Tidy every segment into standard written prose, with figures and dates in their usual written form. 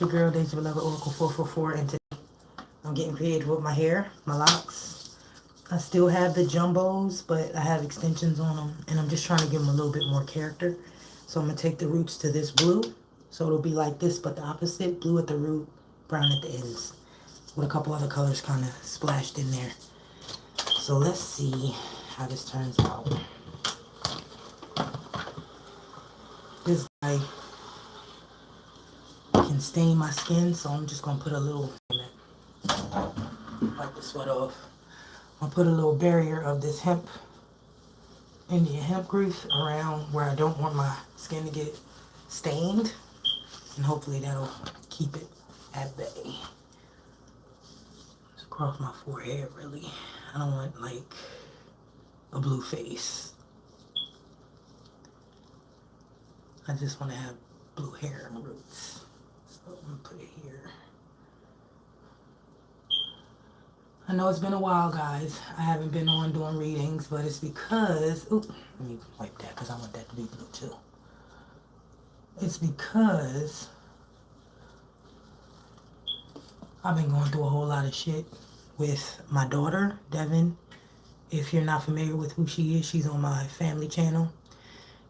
Your girl, Daja Beloved Oracle 444, and today I'm getting creative with my hair, my locks. I still have the jumbos, but I have extensions on them, and I'm just trying to give them a little bit more character. So I'm going to take the roots to this blue, so it'll be like this, but the opposite, blue at the root, brown at the ends, with a couple other colors kind of splashed in there. So let's see how this turns out. This guy can stain my skin, so I'm just going to put a little, wipe the sweat off. I'll put a little barrier of this Indian hemp grease around where I don't want my skin to get stained, and hopefully that'll keep it at bay. Just across my forehead, really. I don't want like a blue face. I just want to have blue hair and roots. So I'm gonna put it here. I know it's been a while, guys. I haven't been on doing readings, but it's because, let me wipe that because I want that to be blue too. It's because I've been going through a whole lot of shit with my daughter, Devin. If you're not familiar with who she is, she's on my family channel.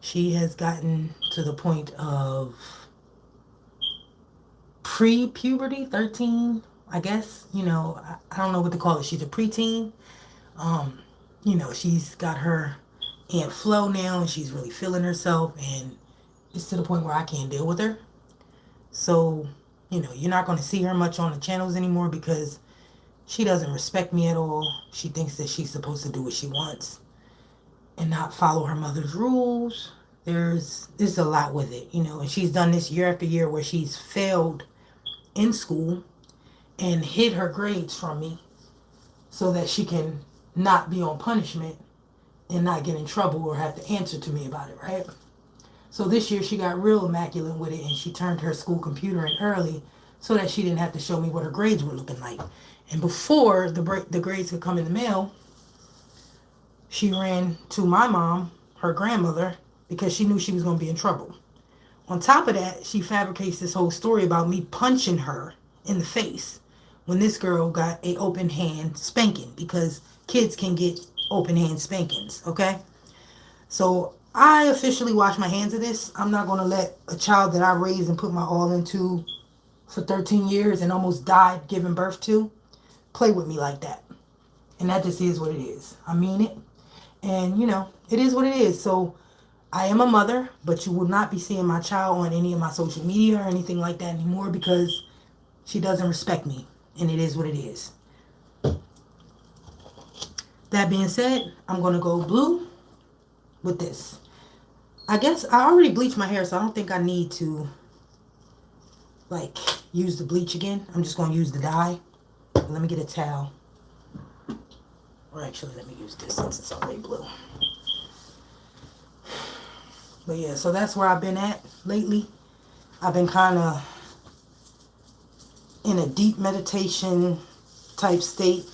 She has gotten to the point of pre-puberty, 13, I guess. You know, I don't know what to call it. She's a preteen. You know, she's got her Aunt Flo now, and she's really feeling herself, and it's to the point where I can't deal with her. So, you know, you're not going to see her much on the channels anymore because she doesn't respect me at all. She thinks that she's supposed to do what she wants and not follow her mother's rules. There's a lot with it, you know, and she's done this year after year where she's failed in school and hid her grades from me so that she can not be on punishment and not get in trouble or have to answer to me about it, right? So this year she got real immaculate with it, and she turned her school computer in early so that she didn't have to show me what her grades were looking like. And before the grades could come in the mail, she ran to my mom, her grandmother, because she knew she was going to be in trouble. On top of that, she fabricates this whole story about me punching her in the face when this girl got a open hand spanking, because kids can get open hand spankings, okay? So I officially wash my hands of this. I'm not going to let a child that I raised and put my all into for 13 years and almost died giving birth to play with me like that. And that just is what it is. I mean it. And, you know, it is what it is. So I am a mother, but you will not be seeing my child on any of my social media or anything like that anymore because she doesn't respect me. And it is what it is. That being said, I'm going to go blue with this. I guess I already bleached my hair, so I don't think I need to, like, use the bleach again. I'm just going to use the dye. Let me get a towel. Or actually, let me use this since it's already blue. But yeah, so that's where I've been at lately. I've been kind of in a deep meditation type state,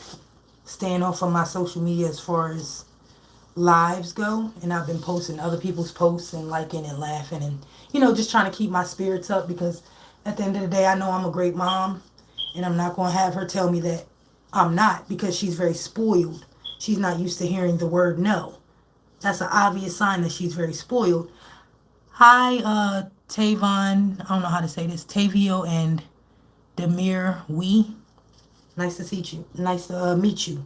staying off of my social media as far as lives go, and I've been posting other people's posts and liking and laughing and, you know, just trying to keep my spirits up, because at the end of the day, I know I'm a great mom, and I'm not going to have her tell me that I'm not, because she's very spoiled. She's not used to hearing the word no. That's an obvious sign that she's very spoiled. Hi, Tavon, I don't know how to say this, Tavio and Demir Wee. Nice to see you. Nice to meet you.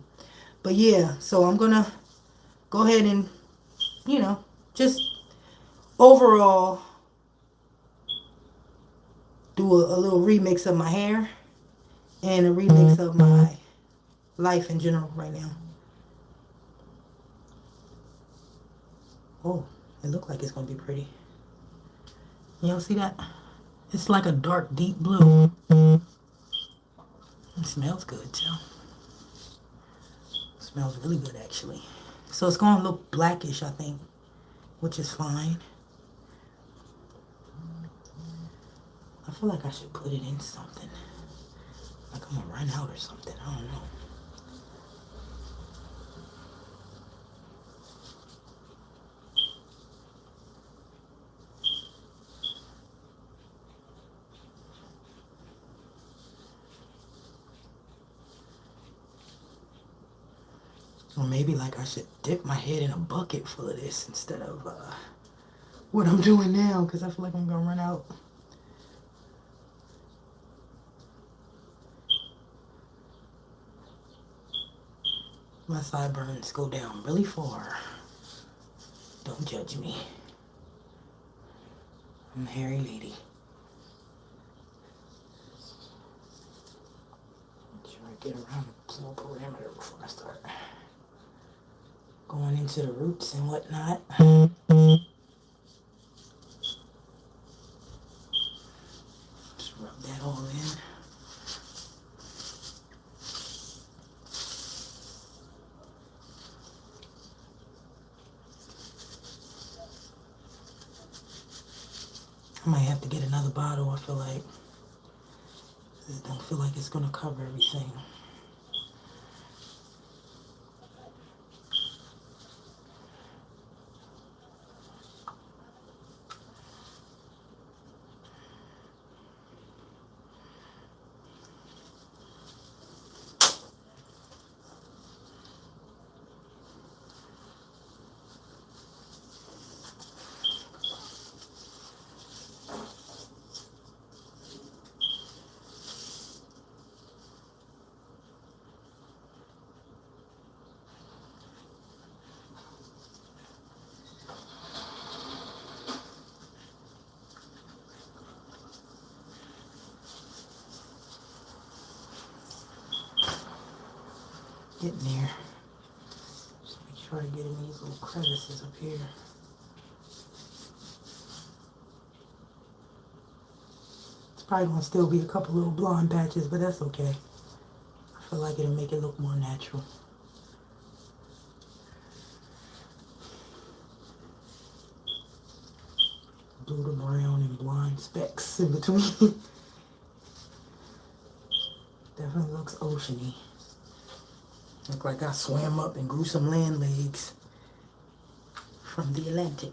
But yeah, so I'm going to go ahead and, you know, just overall do a little remix of my hair and a remix of my life in general right now. Oh, it looks like it's going to be pretty. You don't see that? It's like a dark, deep blue. It smells good, too. It smells really good, actually. So it's going to look blackish, I think, which is fine. I feel like I should put it in something. Like I'm going to run out or something. I don't know. Or maybe like I should dip my head in a bucket full of this instead of what I'm doing now, because I feel like I'm gonna run out. My sideburns go down really far. Don't judge me. I'm a hairy lady. Make sure I get around the small parameter before I start going into the roots and whatnot. Just rub that all in. I might have to get another bottle. I feel like I don't feel like it's gonna cover everything. Getting there. Just make sure I get in these little crevices up here. It's probably gonna still be a couple little blonde patches, but that's okay. I feel like it'll make it look more natural. Blue to brown and blonde specks in between. Definitely looks oceany. Look like I swam up and grew some land legs from the Atlantic.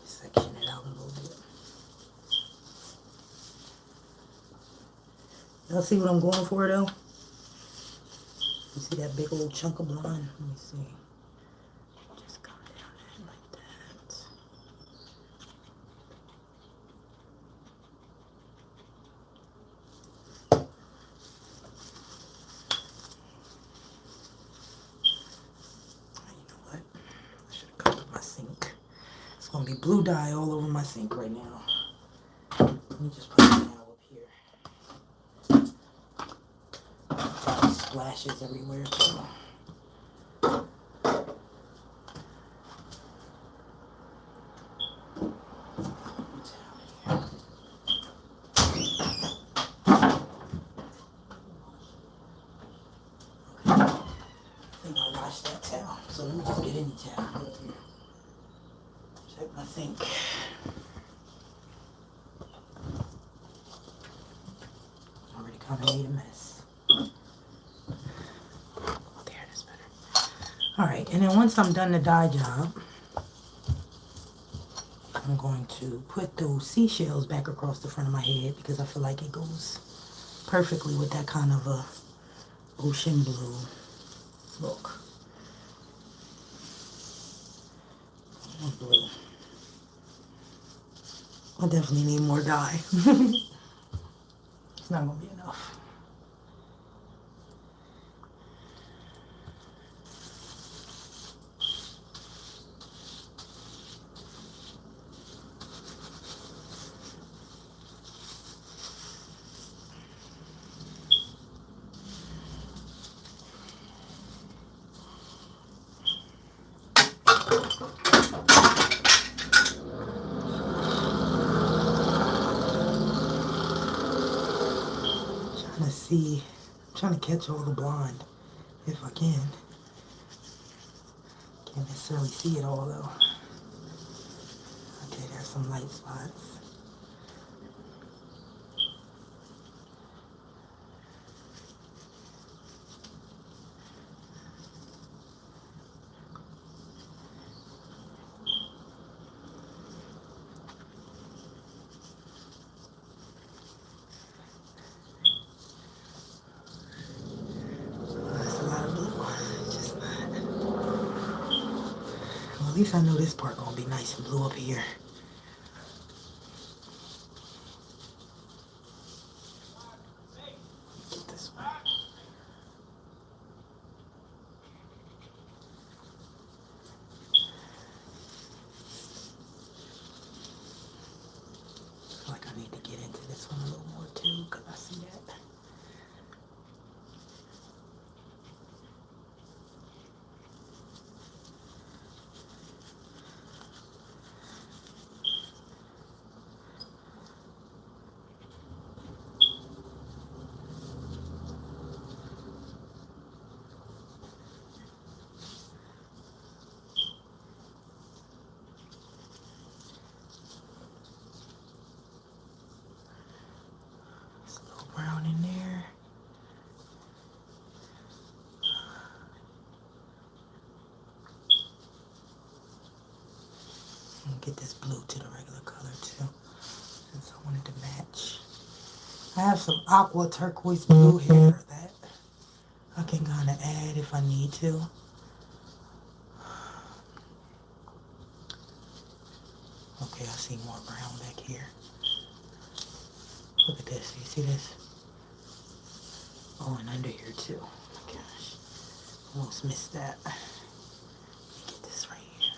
Section it out a little bit. Y'all see what I'm going for though? You see that big old chunk of blonde? Let me see. Just come down it like that. You know what? I should have covered my sink. It's gonna be blue dye all over my sink right now. Let me just put it down up here. Splashes everywhere. So. So let me just get any towel. Check my sink. Already kind of made a mess. Oh, there, that's better. Alright, and then once I'm done the dye job, I'm going to put those seashells back across the front of my head because I feel like it goes perfectly with that kind of a ocean blue look. Blue. I definitely need more dye. It's not going to be enough. I'm trying to catch all the blonde if I can. Can't necessarily see it all though. Okay, there's some light spots. least I know this part gonna be nice and blue up here. Get this one. I feel like I need to get into this one a little more too, because I see that. There's a little brown in there. And get this blue to the regular color too, since I wanted to match. I have some aqua turquoise blue here that I can kind of add if I need to. Okay, I see more brown back here. Look at this. You see this? Oh, and under here too. Oh my gosh. Almost missed that. Let me get this right here.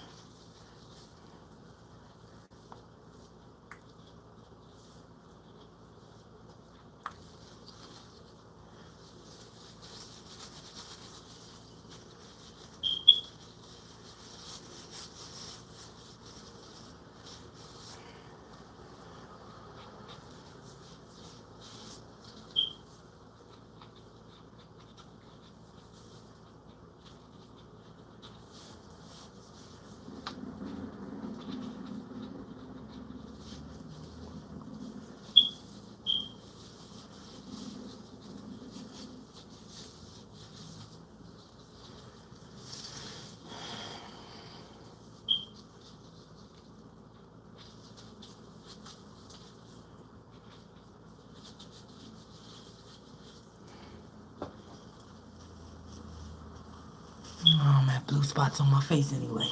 Oh, I'm at blue spots on my face anyway.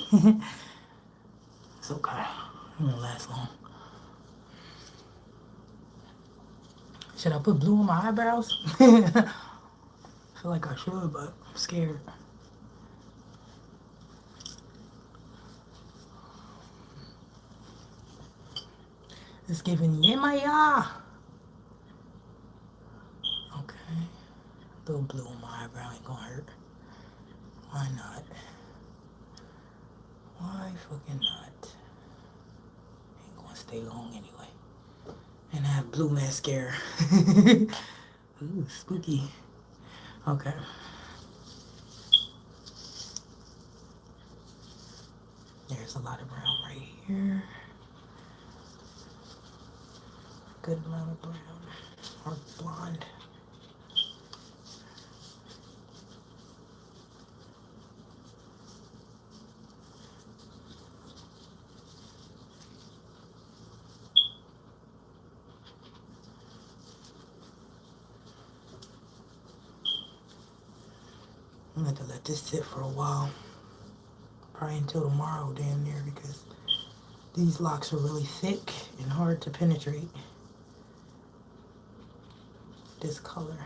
It's okay. It won't last long. Should I put blue on my eyebrows? I feel like I should, but I'm scared. It's giving Yemaya. Okay. A little blue on my eyebrow ain't gonna hurt. Why not? Why fucking not? Ain't gonna stay long anyway. And I have blue mascara. Ooh, spooky. Okay. There's a lot of brown right here. Good amount of brown. Or blonde. I'm going to let this sit for a while. Probably until tomorrow, damn near, because these locks are really thick and hard to penetrate. This color.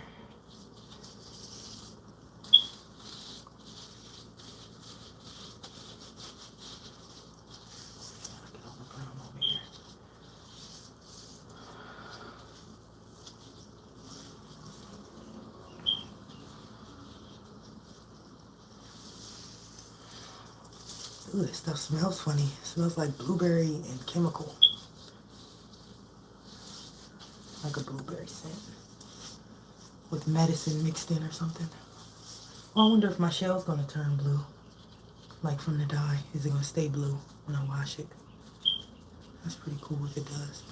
Get all the brown over here. Ooh, this stuff smells funny. It smells like blueberry and chemical. Like a blueberry scent. With medicine mixed in or something. Oh, I wonder if my shell's going to turn blue. Like from the dye. Is it going to stay blue when I wash it? That's pretty cool if it does.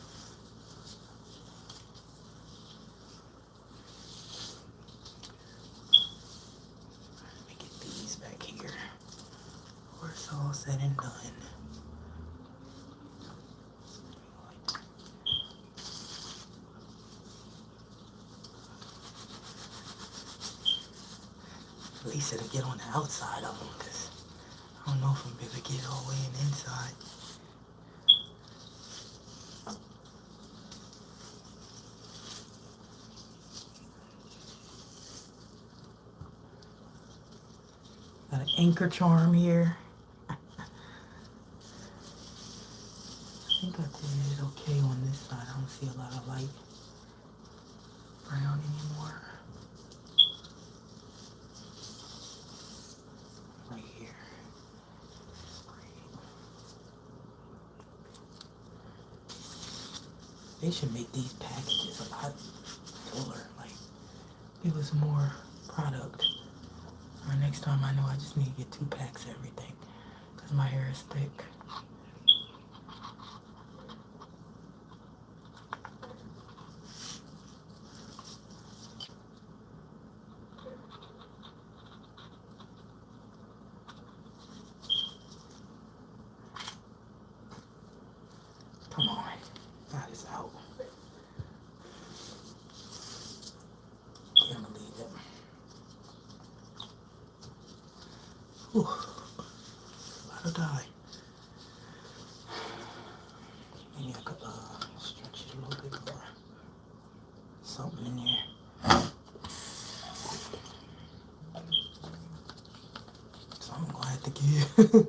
Let me get these back here. Before it's all said and done. At least it'll get on the outside of them, because I don't know off and be able to get it all the way in the inside. Got an anchor charm here. I think I did okay on this side. I don't see a lot of light brown anymore. Right here. They should make these packages a lot fuller. Like, give us more product. Or next time I know I just need to get 2 packs of everything. Because my hair is thick. Come on. That is out. Can't believe it. Whew. A lot of dye. Maybe I could stretch it a little bit more. Something in there. So I'm going to have to give.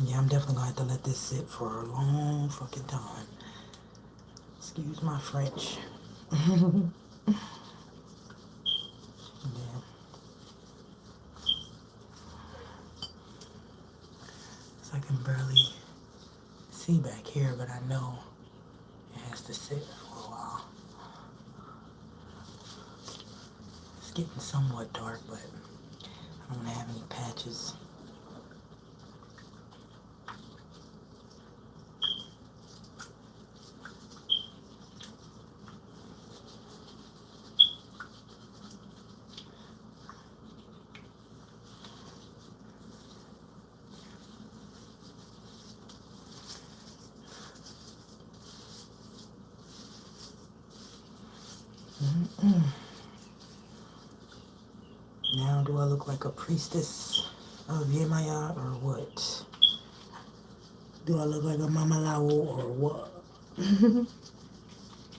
Yeah, I'm definitely going to have to let this sit for a long fucking time. Excuse my French. Yeah. So I can barely see back here, but I know it has to sit for a while. It's getting somewhat dark, but I don't have any patches. Now, do I look like a priestess of Yemaya or what? Do I look like a Mama Lao or what?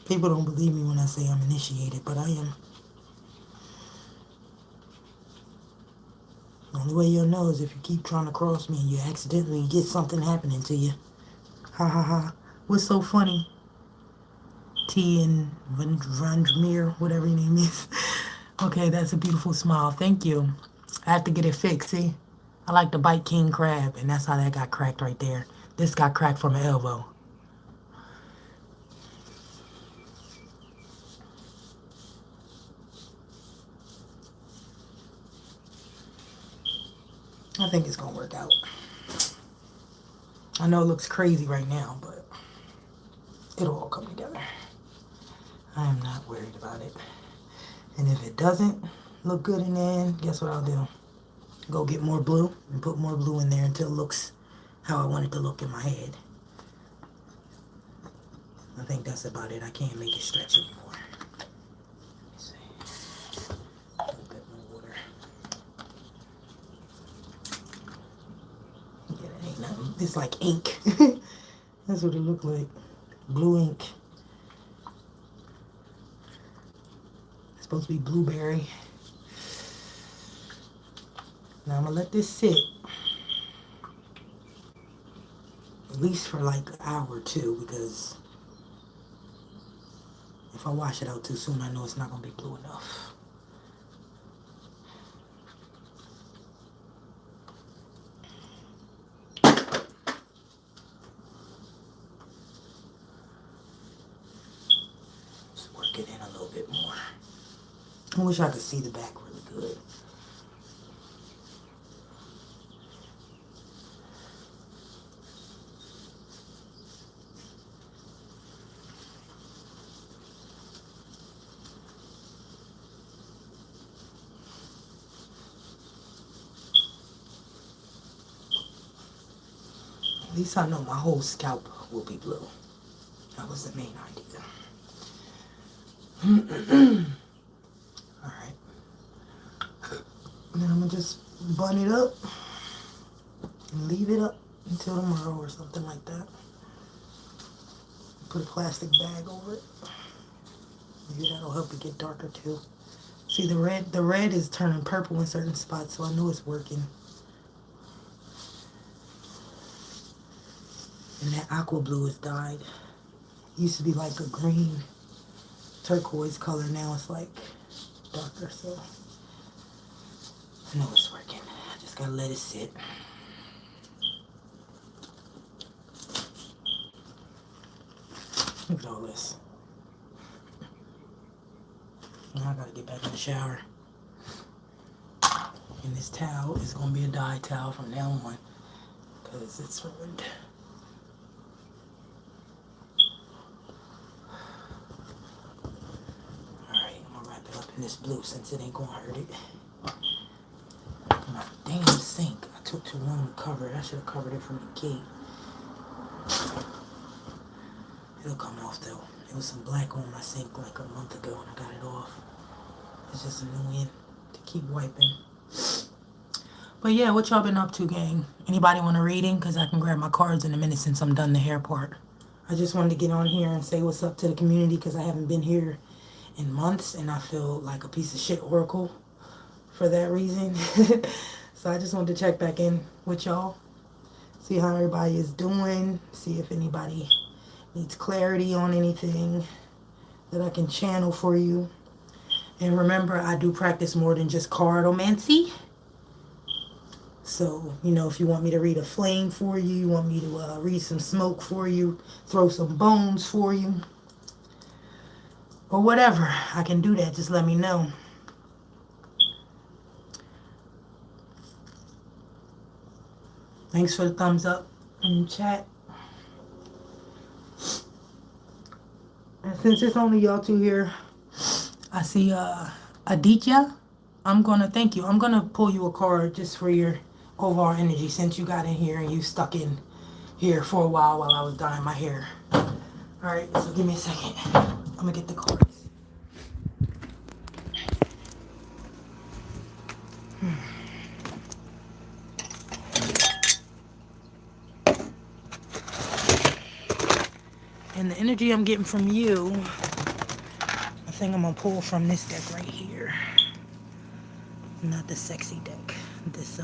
People don't believe me when I say I'm initiated, but I am. The only way you'll know is if you keep trying to cross me and you accidentally get something happening to you. Ha ha ha. What's so funny? T and Vandramir, whatever your name is. Okay, that's a beautiful smile. Thank you. I have to get it fixed, see? I like to bite king crab, and that's how that got cracked right there. This got cracked from an elbow. I think it's going to work out. I know it looks crazy right now, but it'll all come together. I am not worried about it. And if it doesn't look good in the end, guess what I'll do? Go get more blue and put more blue in there until it looks how I want it to look in my head. I think that's about it. I can't make it stretch anymore. Let's see. A little bit more water. Yeah, that ain't nothing. It's like ink. That's what it looked like. Blue ink. It's supposed to be blueberry. Now I'm going to let this sit at least for like an hour or two, because if I wash it out too soon, I know it's not going to be blue enough. Just work it in a little bit more. I wish I could see the back really good. At least I know my whole scalp will be blue. That was the main idea. Alright. Then I'm going to just bun it up and leave it up until tomorrow or something like that. Put a plastic bag over it. Maybe that'll help it get darker too. See, the red is turning purple in certain spots, so I know it's working. And that aqua blue has dyed. It used to be like a green turquoise color. Now it's like darker, so I know it's working. I just gotta let it sit. Look at all this. Now I gotta get back in the shower. And this towel is gonna be a dye towel from now on, because it's ruined. Alright, I'm gonna wrap it up in this blue since it ain't gonna hurt it. My damn sink. I took too long to cover it. I should have covered it from the gate. It'll come off though. There was some black on my sink like a month ago and I got it off. It's just annoying to keep wiping. But yeah, what y'all been up to, gang? Anybody want a reading? Because I can grab my cards in a minute since I'm done the hair part. I just wanted to get on here and say what's up to the community because I haven't been here in months and I feel like a piece of shit oracle for that reason. So I just wanted to check back in with y'all. See how everybody is doing. See if anybody needs clarity on anything that I can channel for you. And remember, I do practice more than just cardomancy. So, you know, if you want me to read a flame for you, you want me to read some smoke for you, throw some bones for you, or whatever, I can do that. Just let me know. Thanks for the thumbs up in the chat. And since it's only y'all two here, I see Aditya. I'm going to thank you. I'm going to pull you a card just for your overall energy since you got in here and you stuck in here for a while I was dyeing my hair. Alright, so give me a second. I'm going to get the cards. And the energy I'm getting from you, I think I'm going to pull from this deck right here. Not the sexy deck. This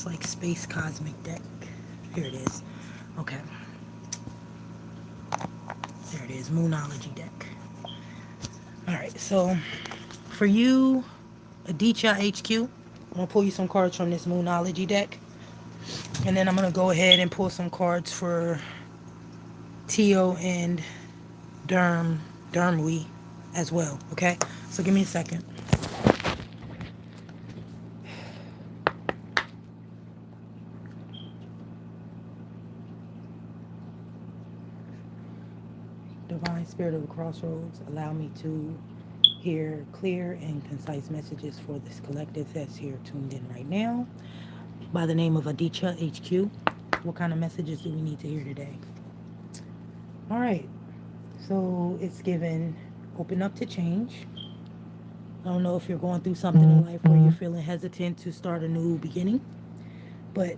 like space cosmic deck. Here it is. Okay. There it is. Moonology deck. Alright, so for you, Aditya HQ, I'm going to pull you some cards from this Moonology deck. And then I'm going to go ahead and pull some cards for Tio and Dermwe as well. Okay? So give me a second. Divine Spirit of the Crossroads, allow me to hear clear and concise messages for this collective that's here tuned in right now. By the name of Aditya HQ, what kind of messages do we need to hear today? All right, so it's given open up to change. I don't know if you're going through something in life where you're feeling hesitant to start a new beginning, but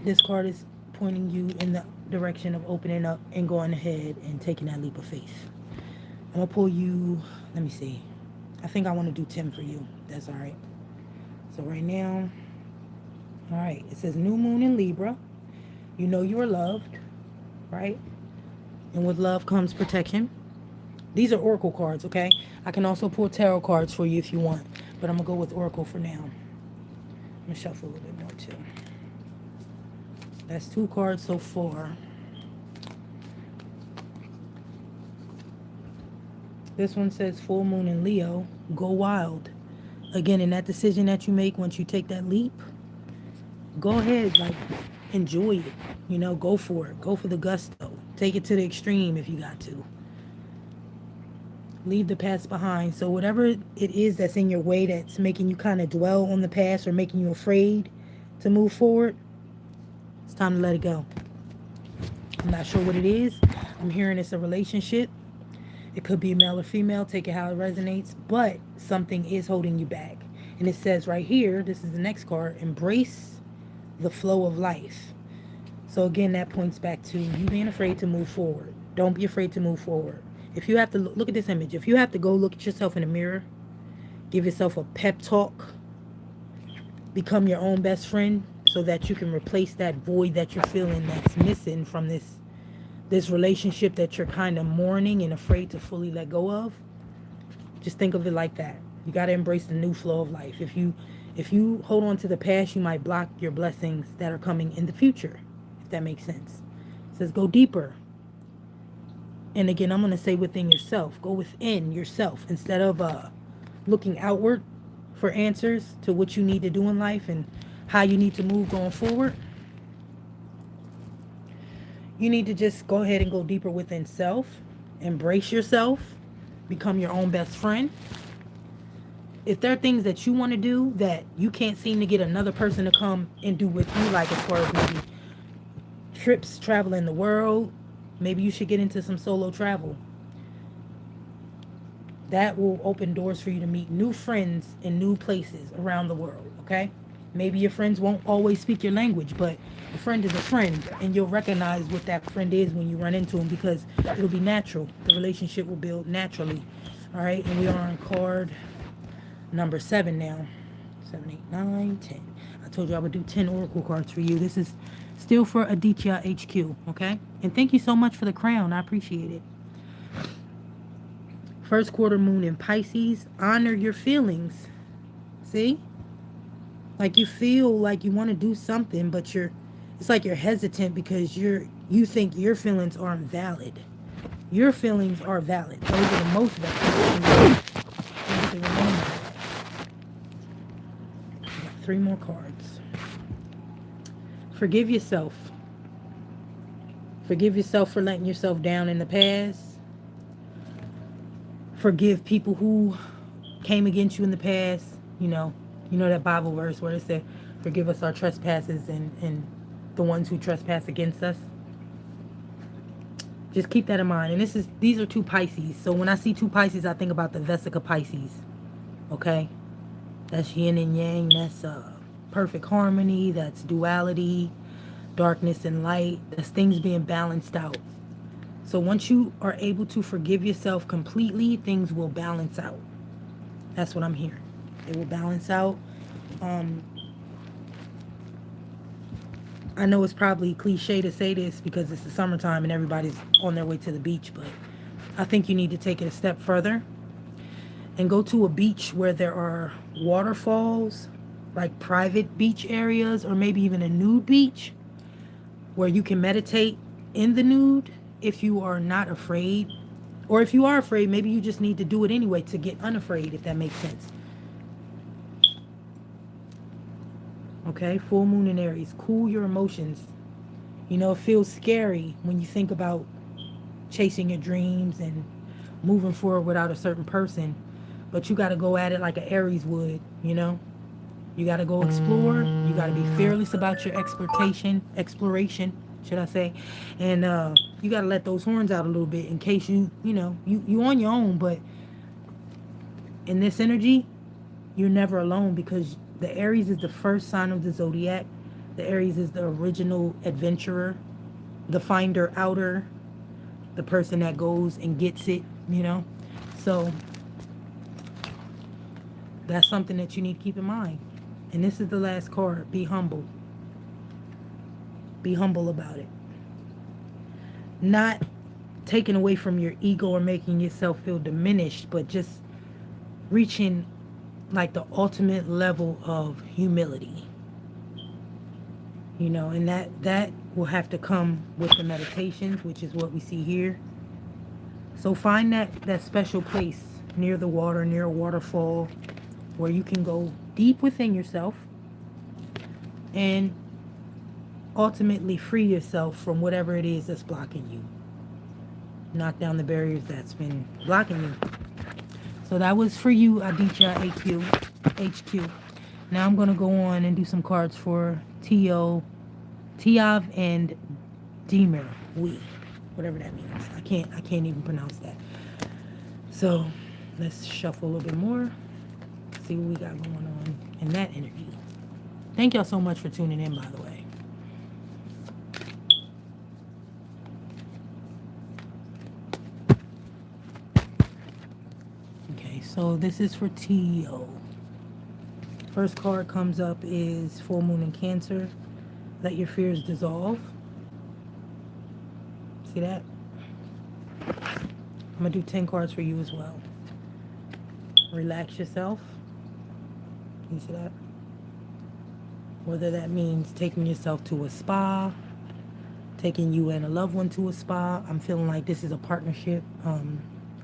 this card is pointing you in the direction of opening up and going ahead and taking that leap of faith. I'm going to pull you, let me see. I think I want to do 10 for you. That's all right. So right now, all right, it says new moon in Libra. You know you are loved, right? And with love comes protection. These are oracle cards, okay? I can also pull tarot cards for you if you want, but I'm going to go with oracle for now. I'm going to shuffle a little bit more too. That's 2 cards so far. This one says full moon in Leo, go wild. Again, in that decision that you make once you take that leap, go ahead, like, enjoy it. You know, go for it. Go for the gusto. Take it to the extreme if you got to. Leave the past behind. So whatever it is that's in your way that's making you kind of dwell on the past or making you afraid to move forward, it's time to let it go. I'm not sure what it is. I'm hearing it's a relationship. It could be male or female, take it how it resonates, but something is holding you back. And it says right here, this is the next card, embrace the flow of life. So again, that points back to you being afraid to move forward. Don't be afraid to move forward. If you have to look at this image, if you have to go look at yourself in the mirror, give yourself a pep talk, become your own best friend so that you can replace that void that you're feeling that's missing from this relationship that you're kind of mourning and afraid to fully let go of. Just think of it like that. You got to embrace the new flow of life. If you hold on to the past, you might block your blessings that are coming in the future, if that makes sense. It says go deeper. And again, I'm going to say within yourself. Go within yourself instead of looking outward for answers to what you need to do in life and how you need to move going forward. You need to just go ahead and go deeper within self. Embrace yourself. Become your own best friend. If there are things that you want to do that you can't seem to get another person to come and do with you, like as far as maybe trips, traveling the world, maybe you should get into some solo travel. That will open doors for you to meet new friends in new places around the world, okay? Maybe your friends won't always speak your language, but a friend is a friend, and you'll recognize what that friend is when you run into them because it'll be natural. The relationship will build naturally, all right? And we are on card number 7 now. 7, 8, 9, 10. I told you I would do 10 oracle cards for you. This is still for Aditya HQ, okay? And thank you so much for the crown. I appreciate it. First quarter moon in Pisces. Honor your feelings. See? Like you feel like you want to do something, but it's like you're hesitant because you think your feelings aren't valid. Your feelings are valid. Those are the most valid. You got 3 more cards. Forgive yourself. Forgive yourself for letting yourself down in the past. Forgive people who came against you in the past. You know that Bible verse where it said, forgive us our trespasses and the ones who trespass against us. Just keep that in mind. And these are 2 Pisces. So when I see 2 Pisces, I think about the Vesica Pisces. Okay? That's yin and yang. That's perfect harmony. That's duality, darkness and light. That's things being balanced out. So once you are able to forgive yourself completely, things will balance out. That's what I'm hearing. It will balance out. I know it's probably cliche to say this because it's the summertime and everybody's on their way to the beach, but I think you need to take it a step further and go to a beach where there are waterfalls, like private beach areas, or maybe even a nude beach where you can meditate in the nude if you are not afraid. Or if you are afraid, maybe you just need to do it anyway to get unafraid, if that makes sense. Okay, full moon in Aries. Cool your emotions. It feels scary when you think about chasing your dreams and moving forward without a certain person. But you got to go at it like an Aries would, You got to go explore. You got to be fearless about your exploration, should I say. And you got to let those horns out a little bit in case you on your own. But in this energy, you're never alone because the Aries is the first sign of the zodiac. The Aries is the original adventurer, the finder outer, the person that goes and gets it, So that's something that you need to keep in mind. And this is the last card. Be humble. Be humble about it. Not taken away from your ego or making yourself feel diminished, but just reaching like the ultimate level of humility. And that will have to come with the meditations, which is what we see here. So find that special place near the water, near a waterfall, where you can go deep within yourself and ultimately free yourself from whatever it is that's blocking you. Knock down the barriers that's been blocking you. So that was for you, Aditya HQ. Now I'm going to go on and do some cards for Tiav and Demir. Whatever that means. I can't even pronounce that. So let's shuffle a little bit more, see what we got going on in that energy. Thank y'all so much for tuning in, by the way. Okay, so this is for Teo. First card comes up is Full Moon in Cancer. Let your fears dissolve. See that? I'm going to do 10 cards for you as well. Relax yourself. You see that? Whether that means taking yourself to a spa, taking you and a loved one to a spa. I'm feeling like this is a partnership. I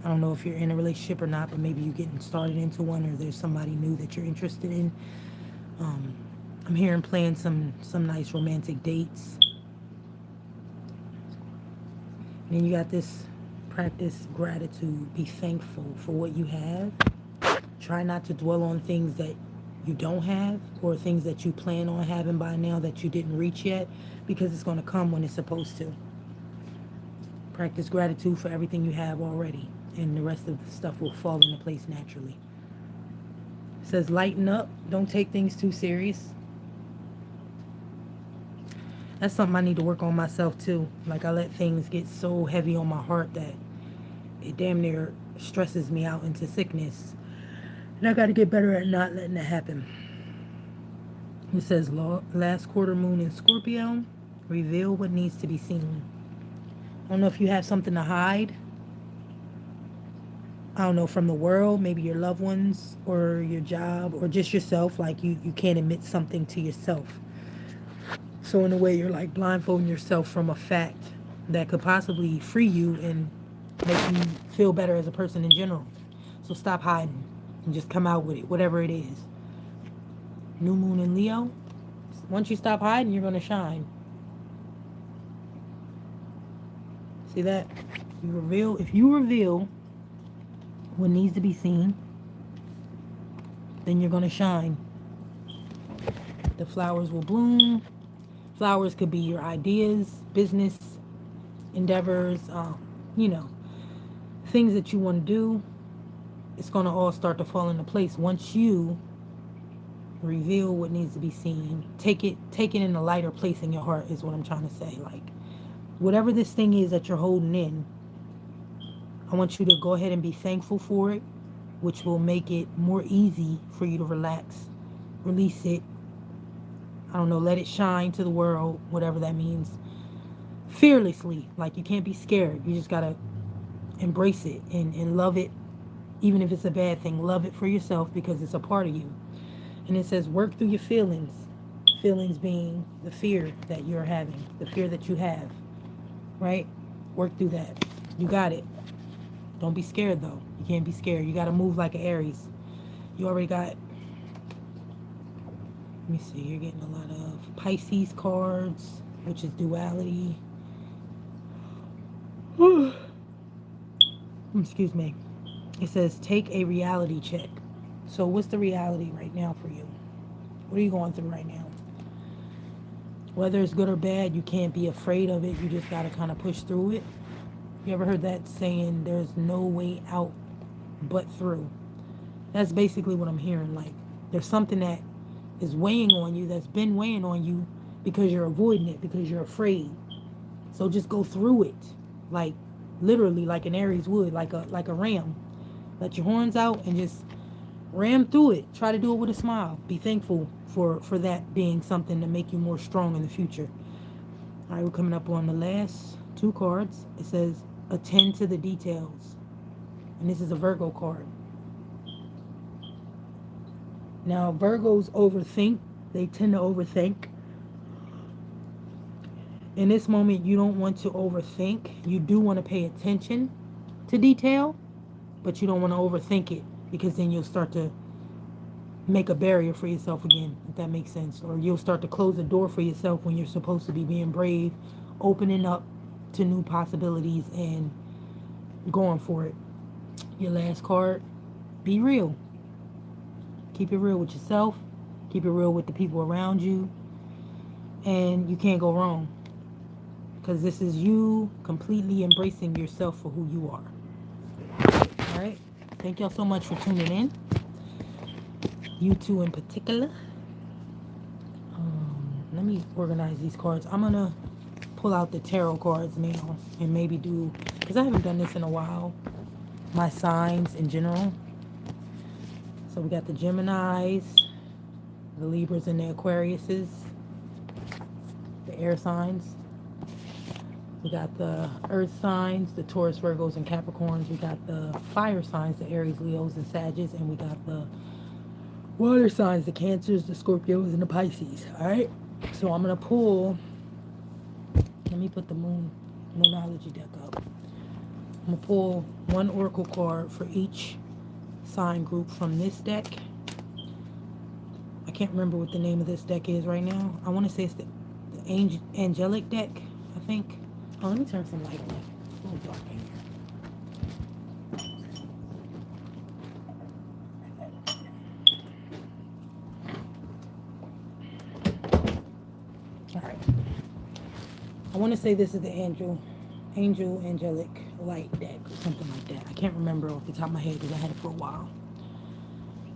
don't know if you're in a relationship or not, but maybe you're getting started into one, or there's somebody new that you're interested in. I'm hearing playing some nice romantic dates. And then you got this: practice gratitude. Be thankful for what you have. Try not to dwell on things that you don't have, or things that you plan on having by now that you didn't reach yet, because it's going to come when it's supposed to. Practice gratitude for everything you have already, and the rest of the stuff will fall into place naturally. It says lighten up. Don't take things too serious. That's something I need to work on myself too. Like, I let things get so heavy on my heart that it damn near stresses me out into sickness. And I got to get better at not letting that happen. It says last quarter moon in Scorpio. Reveal what needs to be seen. I don't know if you have something to hide. I don't know, from the world, maybe your loved ones or your job or just yourself. Like, you can't admit something to yourself. So in a way, you're like blindfolding yourself from a fact that could possibly free you and make you feel better as a person in general. So stop hiding and just come out with it, whatever it is. New moon in Leo. Once you stop hiding, you're going to shine. See that? If you reveal what needs to be seen, then you're going to shine. The flowers will bloom. Flowers could be your ideas, business endeavors, things that you want to do. It's going to all start to fall into place once you reveal what needs to be seen. Take it in a lighter place in your heart is what I'm trying to say. Like, whatever this thing is that you're holding in, I want you to go ahead and be thankful for it, which will make it more easy for you to relax, release it. I don't know, let it shine to the world, whatever that means. Fearlessly. Like, you can't be scared. You just got to embrace it and love it. Even if it's a bad thing, love it for yourself, because it's a part of you. And it says work through your feelings. Feelings being the fear that you're having, the fear that you have, right? Work through that. You got it. Don't be scared, though. You can't be scared. You got to move like an Aries. You already got... Let me see. You're getting a lot of Pisces cards, which is duality. Excuse me. It says take a reality check. So what's the reality right now for you? What are you going through right now? Whether it's good or bad, you can't be afraid of it. You just got to kind of push through it. You ever heard that saying, there's no way out but through? That's basically what I'm hearing. Like, there's something that is weighing on you, that's been weighing on you, because you're avoiding it, because you're afraid. So just go through it. Like, literally, like an Aries would, like a ram. Let your horns out and just ram through it. Try to do it with a smile. Be thankful for that being something to make you more strong in the future. All right, we're coming up on the last two cards. It says attend to the details. And this is a Virgo card. Now, Virgos overthink. They tend to overthink. In this moment, you don't want to overthink. You do want to pay attention to detail, but you don't want to overthink it, because then you'll start to make a barrier for yourself again, if that makes sense. Or you'll start to close the door for yourself when you're supposed to be being brave, opening up to new possibilities and going for it. Your last card, be real. Keep it real with yourself. Keep it real with the people around you. And you can't go wrong, because this is you completely embracing yourself for who you are. All right. Thank y'all so much for tuning in. You two in particular. Let me organize these cards. I'm gonna pull out the tarot cards now and maybe do, because I haven't done this in a while, my signs in general. So we got the Geminis, the Libras and the Aquariuses, the air signs. We got the earth signs, the Taurus, Virgos, and Capricorns. We got the fire signs, the Aries, Leos, and Sagittarius. And we got the water signs, the Cancers, the Scorpios, and the Pisces. All right. So I'm going to pull, let me put the Moonology deck up. I'm going to pull one oracle card for each sign group from this deck. I can't remember what the name of this deck is right now. I want to say it's the angelic deck, I think. Oh, let me turn some light on. It's a little dark in here. All right. I want to say this is the angelic light deck or something like that. I can't remember off the top of my head because I had it for a while.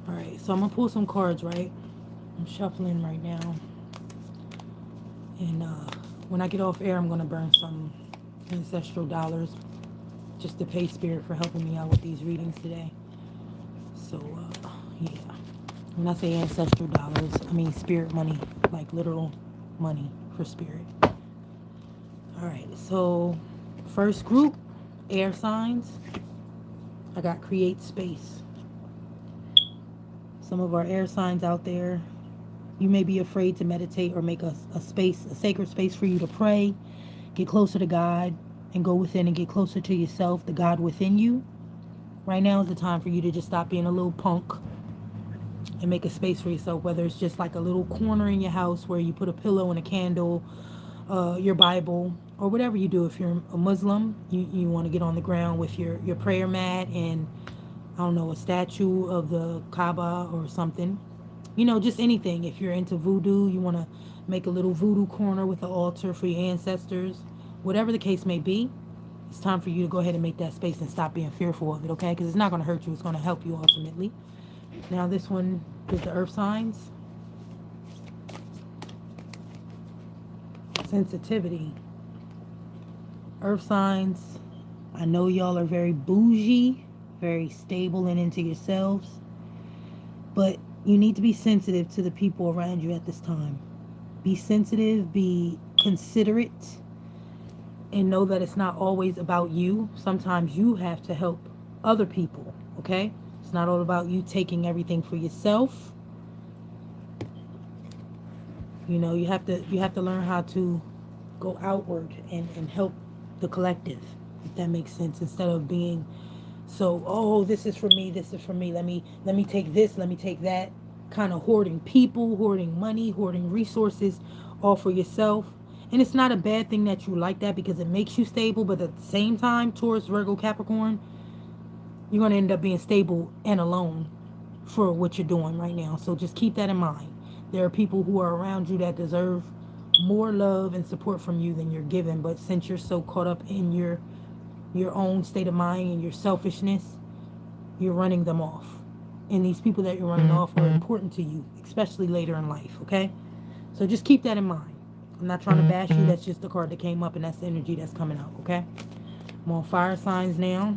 All right, so I'm gonna pull some cards, right? I'm shuffling right now, and when I get off air, I'm gonna burn some ancestral dollars just to pay Spirit for helping me out with these readings today. So yeah, when I say ancestral dollars, I mean spirit money, like literal money for Spirit. All right, so first group, air signs. I got create space. Some of our air signs out there, you may be afraid to meditate or make a space, a sacred space for you to pray, get closer to God, and go within and get closer to yourself, the God within you. Right now is the time for you to just stop being a little punk and make a space for yourself, whether it's just like a little corner in your house where you put a pillow and a candle, your Bible, or whatever you do. If you're a Muslim, you want to get on the ground with your prayer mat and, I don't know, a statue of the Kaaba or something. You know, just anything. If you're into voodoo, you want to make a little voodoo corner with an altar for your ancestors. Whatever the case may be, it's time for you to go ahead and make that space and stop being fearful of it, okay? Because it's not going to hurt you. It's going to help you ultimately. Now this one is the earth signs. Sensitivity. Earth signs, I know y'all are very bougie, very stable and into yourselves, but you need to be sensitive to the people around you at this time. Be sensitive, be considerate, and know that it's not always about you. Sometimes you have to help other people, okay? It's not all about you taking everything for yourself. You know, you have to learn how to go outward and help the collective, if that makes sense, instead of being so, oh, this is for me, this is for me, let me take this, let me take that, kind of hoarding people, hoarding money, hoarding resources, all for yourself. And it's not a bad thing that you like that, because it makes you stable, but at the same time, Taurus, Virgo, Capricorn, you're going to end up being stable and alone for what you're doing right now. So just keep that in mind. There are people who are around you that deserve more love and support from you than you're given, but since you're so caught up in your own state of mind and your selfishness, you're running them off. And these people that you're running off are important to you, especially later in life, okay? So just keep that in mind. I'm not trying to bash you. That's just the card that came up, and that's the energy that's coming out, okay? I'm on fire signs now.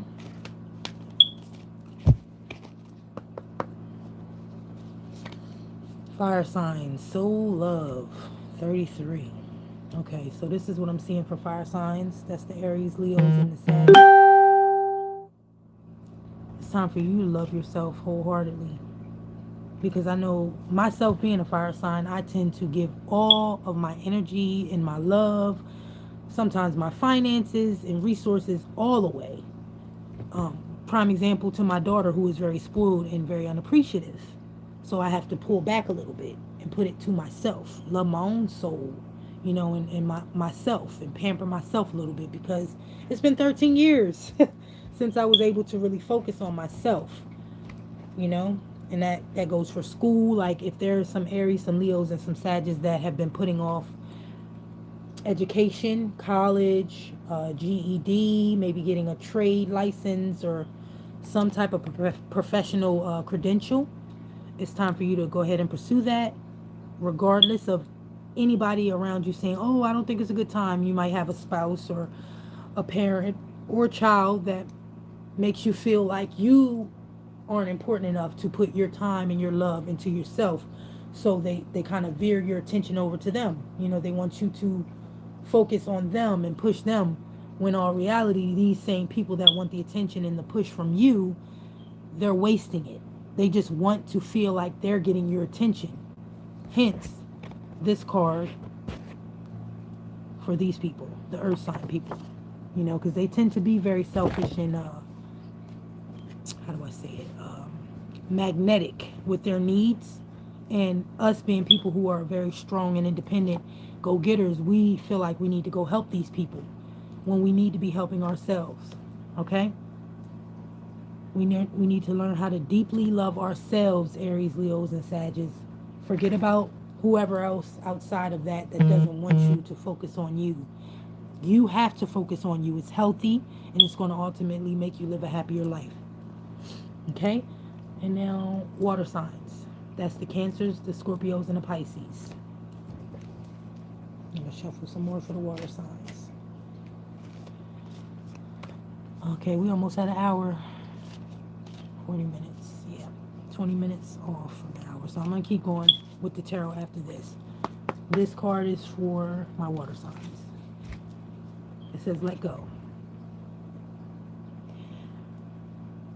Fire signs, soul love, 33. Okay, so this is what I'm seeing for fire signs. That's the Aries, Leos, and the Sagittarius. It's time for you to love yourself wholeheartedly. Because I know myself being a fire sign, I tend to give all of my energy and my love, sometimes my finances and resources, all away. Prime example to my daughter, who is very spoiled and very unappreciative. So I have to pull back a little bit and put it to myself, love my own soul, you know, and myself, and pamper myself a little bit, because it's been 13 years since I was able to really focus on myself, you know, and that goes for school. Like, if there are some Aries, some Leos, and some Sagittarius that have been putting off education, college, GED, maybe getting a trade license, or some type of professional credential. It's time for you to go ahead and pursue that, regardless of anybody around you saying, oh, I don't think it's a good time. You might have a spouse or a parent or a child that makes you feel like you aren't important enough to put your time and your love into yourself. So they kind of veer your attention over to them. They want you to focus on them and push them, when all reality, these same people that want the attention and the push from you, they're wasting it. They just want to feel like they're getting your attention. Hence, this card for these people, the earth sign people, because they tend to be very selfish and, how do I say it, magnetic with their needs. And us being people who are very strong and independent go-getters, we feel like we need to go help these people when we need to be helping ourselves. Okay? We need to learn how to deeply love ourselves, Aries, Leos, and Sagittarius. Forget about whoever else outside of that doesn't want you to focus on you. You have to focus on you. It's healthy, and it's going to ultimately make you live a happier life. Okay? And now, water signs. That's the Cancers, the Scorpios, and the Pisces. I'm going to shuffle some more for the water signs. Okay, we almost had an hour. 40 minutes. Yeah, 20 minutes off from the hour. So I'm going to keep going with the tarot after this. This card is for my water signs. It says, let go.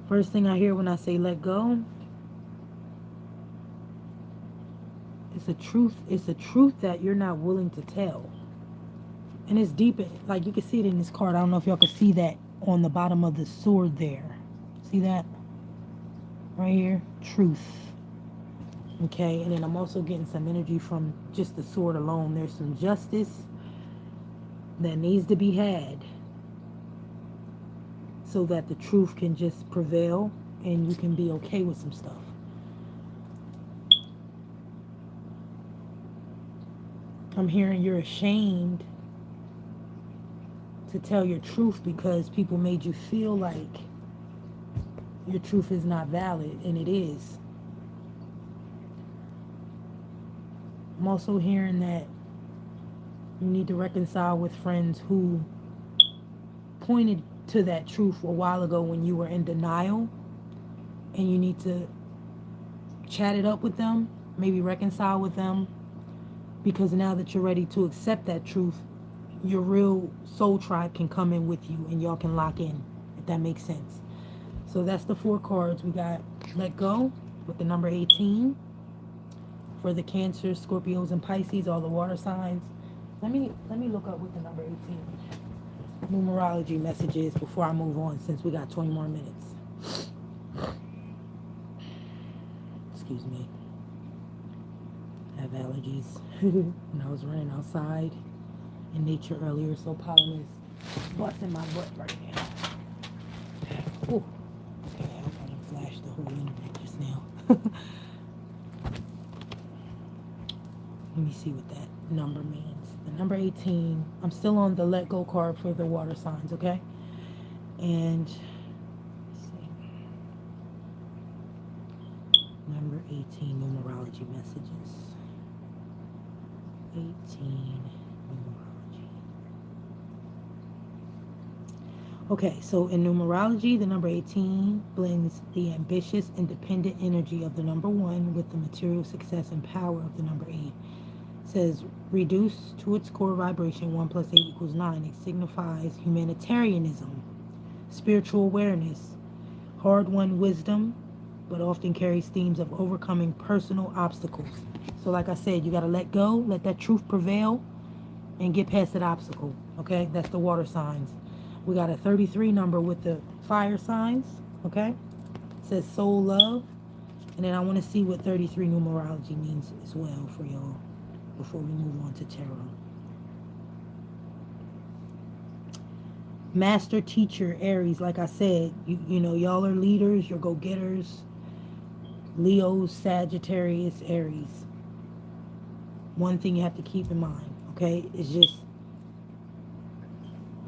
First thing I hear when I say let go, it's a truth that you're not willing to tell. And it's deep, like you can see it in this card. I don't know if y'all can see that on the bottom of the sword there. See that? Right here? Truth. Okay, and then I'm also getting some energy from just the sword alone. There's some justice that needs to be had so that the truth can just prevail and you can be okay with some stuff. I'm hearing you're ashamed to tell your truth because people made you feel like your truth is not valid, and it is. I'm also hearing that you need to reconcile with friends who pointed to that truth a while ago when you were in denial, and you need to chat it up with them, maybe reconcile with them, because now that you're ready to accept that truth, your real soul tribe can come in with you and y'all can lock in, if that makes sense. So that's the 4 cards. We got let go with the number 18 for the Cancers, Scorpios, and Pisces, all the water signs. Let me look up what the number 18 numerology message is before I move on, since we got 20 more minutes. Excuse me. I have allergies. When I was running outside in nature earlier, so pollen is busting my butt right now. Ooh. Okay, I hope I didn't flash the whole internet just now. Let me see what that number means. The number 18, I'm still on the let go card for the water signs, okay? And let's see. Number 18 numerology messages. 18 numerology. Okay, so in numerology, the number 18 blends the ambitious, independent energy of the number 1 with the material success and power of the number 8. It says, reduced to its core vibration, 1 plus 8 equals 9. It signifies humanitarianism, spiritual awareness, hard-won wisdom, but often carries themes of overcoming personal obstacles. So like I said, you got to let go, let that truth prevail, and get past that obstacle, okay? That's the water signs. We got a 33 number with the fire signs, okay? It says soul love. And then I want to see what 33 numerology means as well for y'all before we move on to tarot. Master teacher, Aries, like I said, you know, y'all are leaders, you're go-getters. Leos, Sagittarius, Aries. One thing you have to keep in mind, okay, is just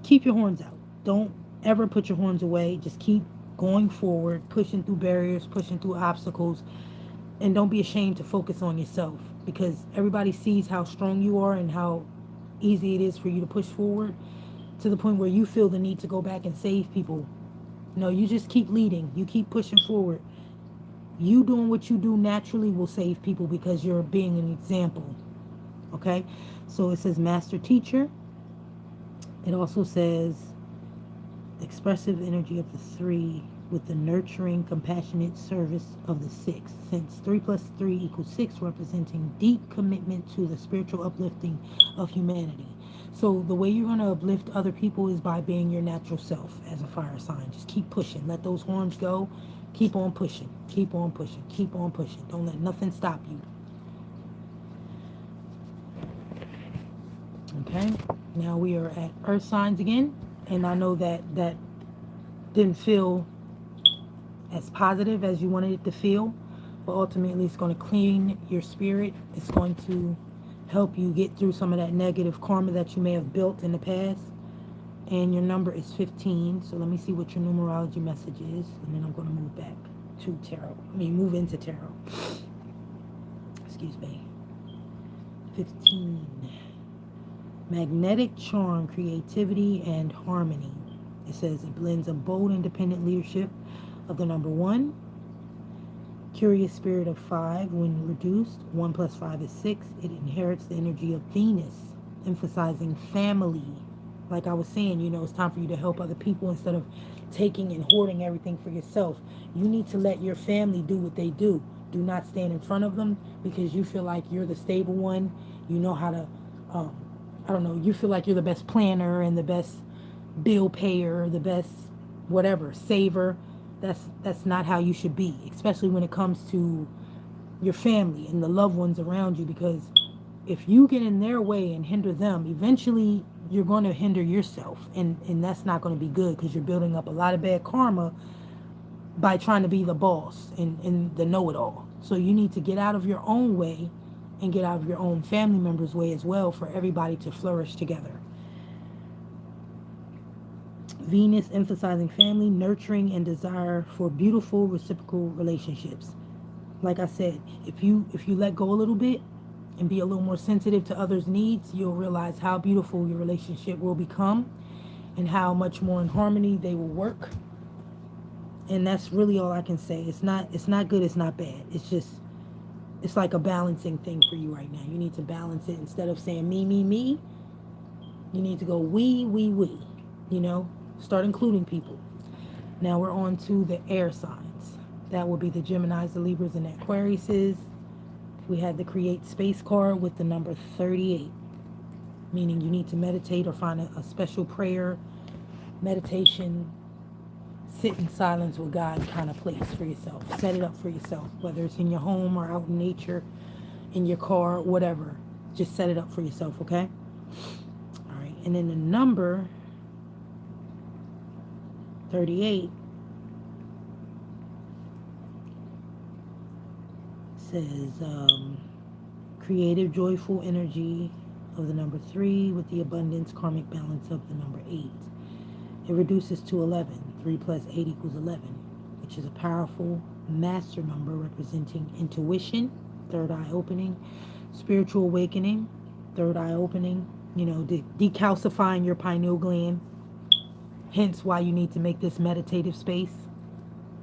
keep your horns out. Don't ever put your horns away. Just keep going forward, pushing through barriers, pushing through obstacles, and don't be ashamed to focus on yourself, because everybody sees how strong you are and how easy it is for you to push forward to the point where you feel the need to go back and save people. No, you just keep leading, you keep pushing forward. You doing what you do naturally will save people because you're being an example. Okay, so it says master teacher. It also says expressive energy of the three with the nurturing, compassionate service of the six. Since 3 plus 3 equals 6, representing deep commitment to the spiritual uplifting of humanity. So the way you're going to uplift other people is by being your natural self as a fire sign. Just keep pushing. Let those horns go. Keep on pushing. Keep on pushing. Keep on pushing. Don't let nothing stop you. Okay, now we are at earth signs again, and I know that didn't feel as positive as you wanted it to feel, but ultimately it's going to clean your spirit. It's going to help you get through some of that negative karma that you may have built in the past. And your number is 15, so let me see what your numerology message is, and then I'm going to move back to tarot. Move into tarot. Excuse me. 15. Magnetic charm, creativity, and harmony. It says it blends a bold, independent leadership of the number 1. Curious spirit of 5. When reduced, 1 plus 5 is 6. It inherits the energy of Venus, emphasizing family. Like I was saying, it's time for you to help other people instead of taking and hoarding everything for yourself. You need to let your family do what they do. Do not stand in front of them because you feel like you're the stable one. You know how to, I don't know, you feel like you're the best planner and the best bill payer, the best whatever, saver. That's not how you should be, especially when it comes to your family and the loved ones around you, because if you get in their way and hinder them, eventually you're going to hinder yourself, and that's not going to be good because you're building up a lot of bad karma by trying to be the boss and the know-it-all. So you need to get out of your own way and get out of your own family members' way as well for everybody to flourish together. Venus emphasizing family, nurturing, and desire for beautiful reciprocal relationships. Like I said, if you let go a little bit and be a little more sensitive to others' needs, you'll realize how beautiful your relationship will become and how much more in harmony they will work. And that's really all I can say. It's not good, it's not bad. It's like a balancing thing for you right now. You need to balance it. Instead of saying me, me, me, you need to go we, start including people. Now we're on to the air signs. That will be the Geminis, the Libras, and the Aquariuses. We had the create space card with the number 38, meaning you need to meditate or find a special prayer, meditation, sit in silence with God kind of place for yourself. Set it up for yourself, whether it's in your home or out in nature, in your car, whatever. Just set it up for yourself, okay? All right, and then the number 38 says creative, joyful energy of the number 3 with the abundance, karmic balance of the number 8. It reduces to 11. 3 plus 8 equals 11, which is a powerful master number representing intuition, third eye opening, spiritual awakening, third eye opening, decalcifying your pineal gland. Hence why you need to make this meditative space.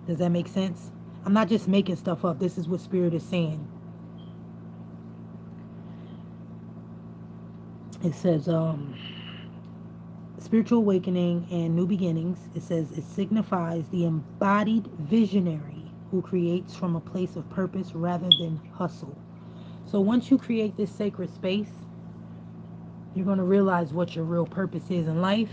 Does that make sense? I'm not just making stuff up. This is what Spirit is saying. It says, spiritual awakening and new beginnings. It says it signifies the embodied visionary who creates from a place of purpose rather than hustle. So once you create this sacred space, you're going to realize what your real purpose is in life,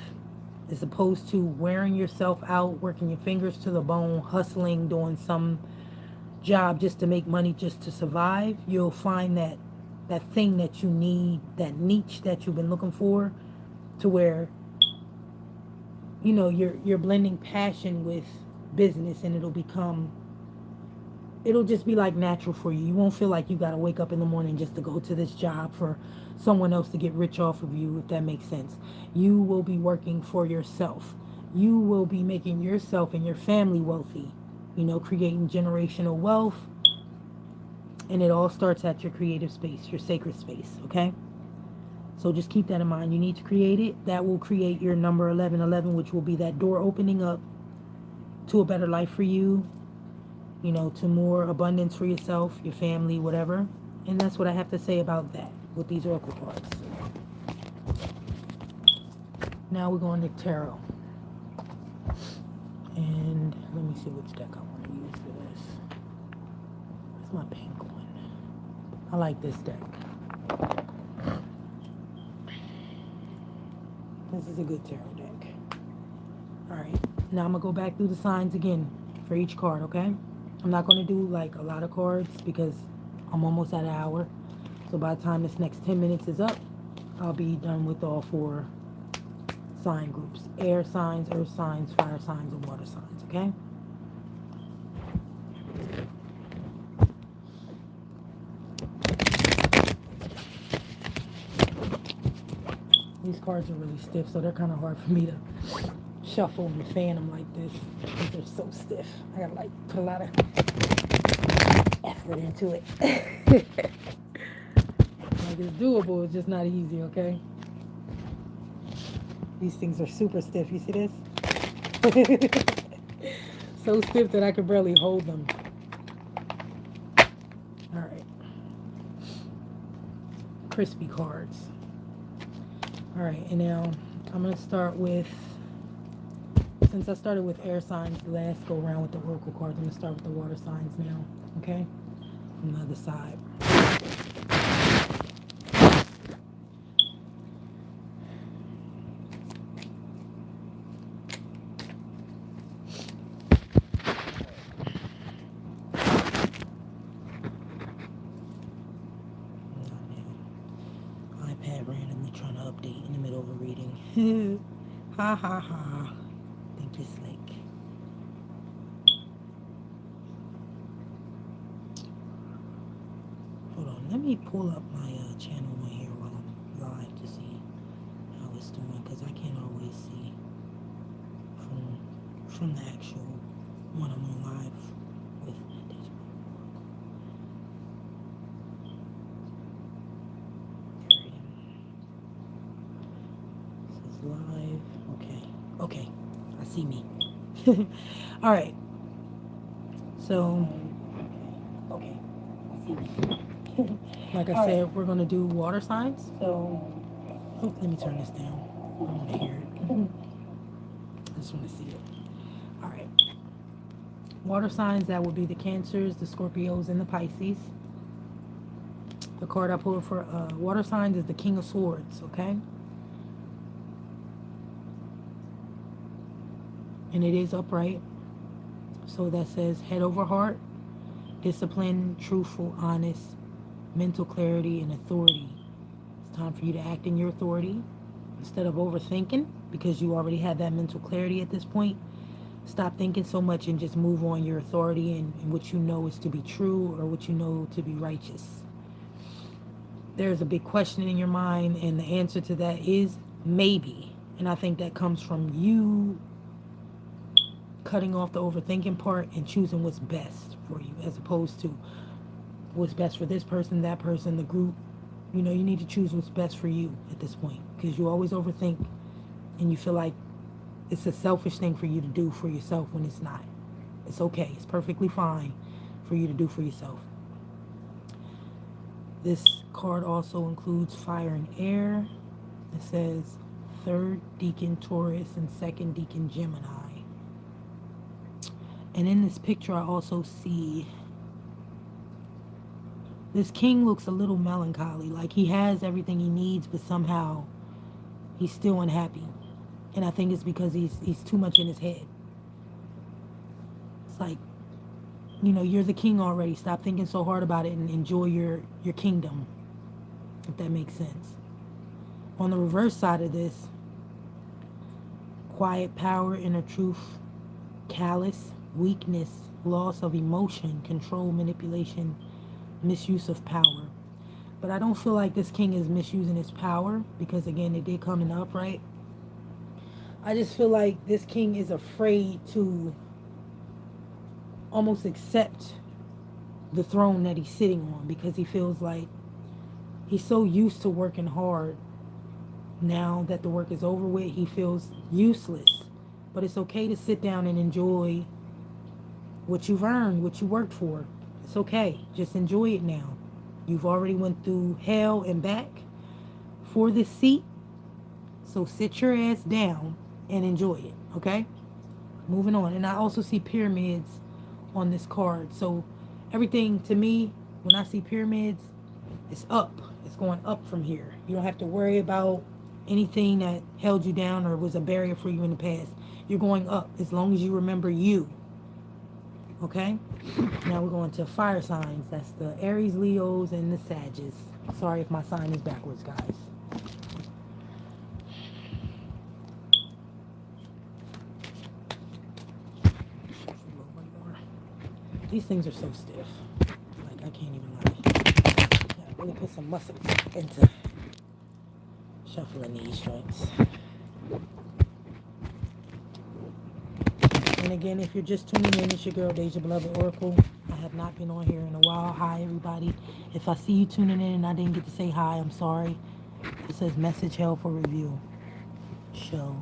as opposed to wearing yourself out, working your fingers to the bone, hustling, doing some job just to make money, just to survive. You'll find that thing that you need, that niche that you've been looking for, to where you're blending passion with business, and it'll just be like natural for you. You won't feel like you got to wake up in the morning just to go to this job for someone else to get rich off of you, if that makes sense. You will be working for yourself. you will be making yourself and your family wealthy, creating generational wealth. And it all starts at your creative space, your sacred space, okay? So just keep that in mind. You need to create it. That will create your number 1111, which will be that door opening up to a better life for you, to more abundance for yourself, your family, whatever. And that's what I have to say about that with these oracle cards. Now we're going to tarot. And let me see which deck I want to use for this. Where's my pink one? I like this deck. This is a good tarot deck. Alright, now I'm going to go back through the signs again for each card, okay? I'm not going to do like a lot of cards because I'm almost at an hour. So by the time this next 10 minutes is up, I'll be done with all 4 sign groups. Air signs, earth signs, fire signs, and water signs, okay? These cards are really stiff, so they're kind of hard for me to shuffle and fan them like this because they're so stiff. I gotta like put a lot of effort into it. Like it's doable, it's just not easy, okay? These things are super stiff. You see this? So stiff that I could barely hold them. All right. Crispy cards. All right, and now I'm going to start with, since I started with air signs the last go around with the oracle cards, I'm going to start with the water signs now, okay? From the other side. Randomly trying to update in the middle of a reading. Ha ha ha. Think you're slick. Hold on, let me pull up my channel on here while I'm live to see how it's doing, because I can't always see from the actual one I'm on live with. Live. Okay, I see me. All right, so okay, I see me. Like I said, we're gonna do water signs. So let me turn this down. I don't want to hear it. I just want to see it. All right, water signs, that would be the Cancers, the Scorpios, and the Pisces. The card I pulled for water signs is the King of Swords, okay? And it is upright. So that says head over heart, discipline, truthful, honest, mental clarity, and authority. It's time for you to act in your authority instead of overthinking, because you already have that mental clarity at this point. Stop thinking so much and just move on your authority and what you know is to be true or what you know to be righteous. There's a big question in your mind, and the answer to that is maybe. And I think that comes from you cutting off the overthinking part and choosing what's best for you, as opposed to what's best for this person, that person, the group. You need to choose what's best for you at this point, because you always overthink and you feel like it's a selfish thing for you to do for yourself when it's not. It's okay. It's perfectly fine for you to do for yourself. This card also includes fire and air. It says 3rd Deacon Taurus and 2nd Deacon Gemini. And in this picture, I also see this king looks a little melancholy, like he has everything he needs, but somehow he's still unhappy. And I think it's because he's too much in his head. It's like, you're the king already. Stop thinking so hard about it and enjoy your kingdom, if that makes sense. On the reverse side of this, quiet power, inner truth, callous, weakness, loss of emotion, control, manipulation, misuse of power. But I don't feel like this king is misusing his power, because again, it did come in the upright. I just feel like this king is afraid to almost accept the throne that he's sitting on because he feels like he's so used to working hard. Now that the work is over with, he feels useless. But it's okay to sit down and enjoy what you've earned, what you worked for. It's okay. Just enjoy it now. You've already went through hell and back for this seat. So sit your ass down and enjoy it. Okay? Moving on. And I also see pyramids on this card. So everything to me, when I see pyramids, it's up. It's going up from here. You don't have to worry about anything that held you down or was a barrier for you in the past. You're going up as long as you remember you. Okay? Now we're going to fire signs. That's the Aries, Leos, and the Sagittarius. Sorry if my sign is backwards, guys. These things are so stiff. Like, I can't even lie. Yeah, really put some muscle into shuffling these joints. And again, if you're just tuning in, it's your girl, Daja Beloved Oracle. I have not been on here in a while. Hi, everybody. If I see you tuning in and I didn't get to say hi, I'm sorry. It says message held for review. Show.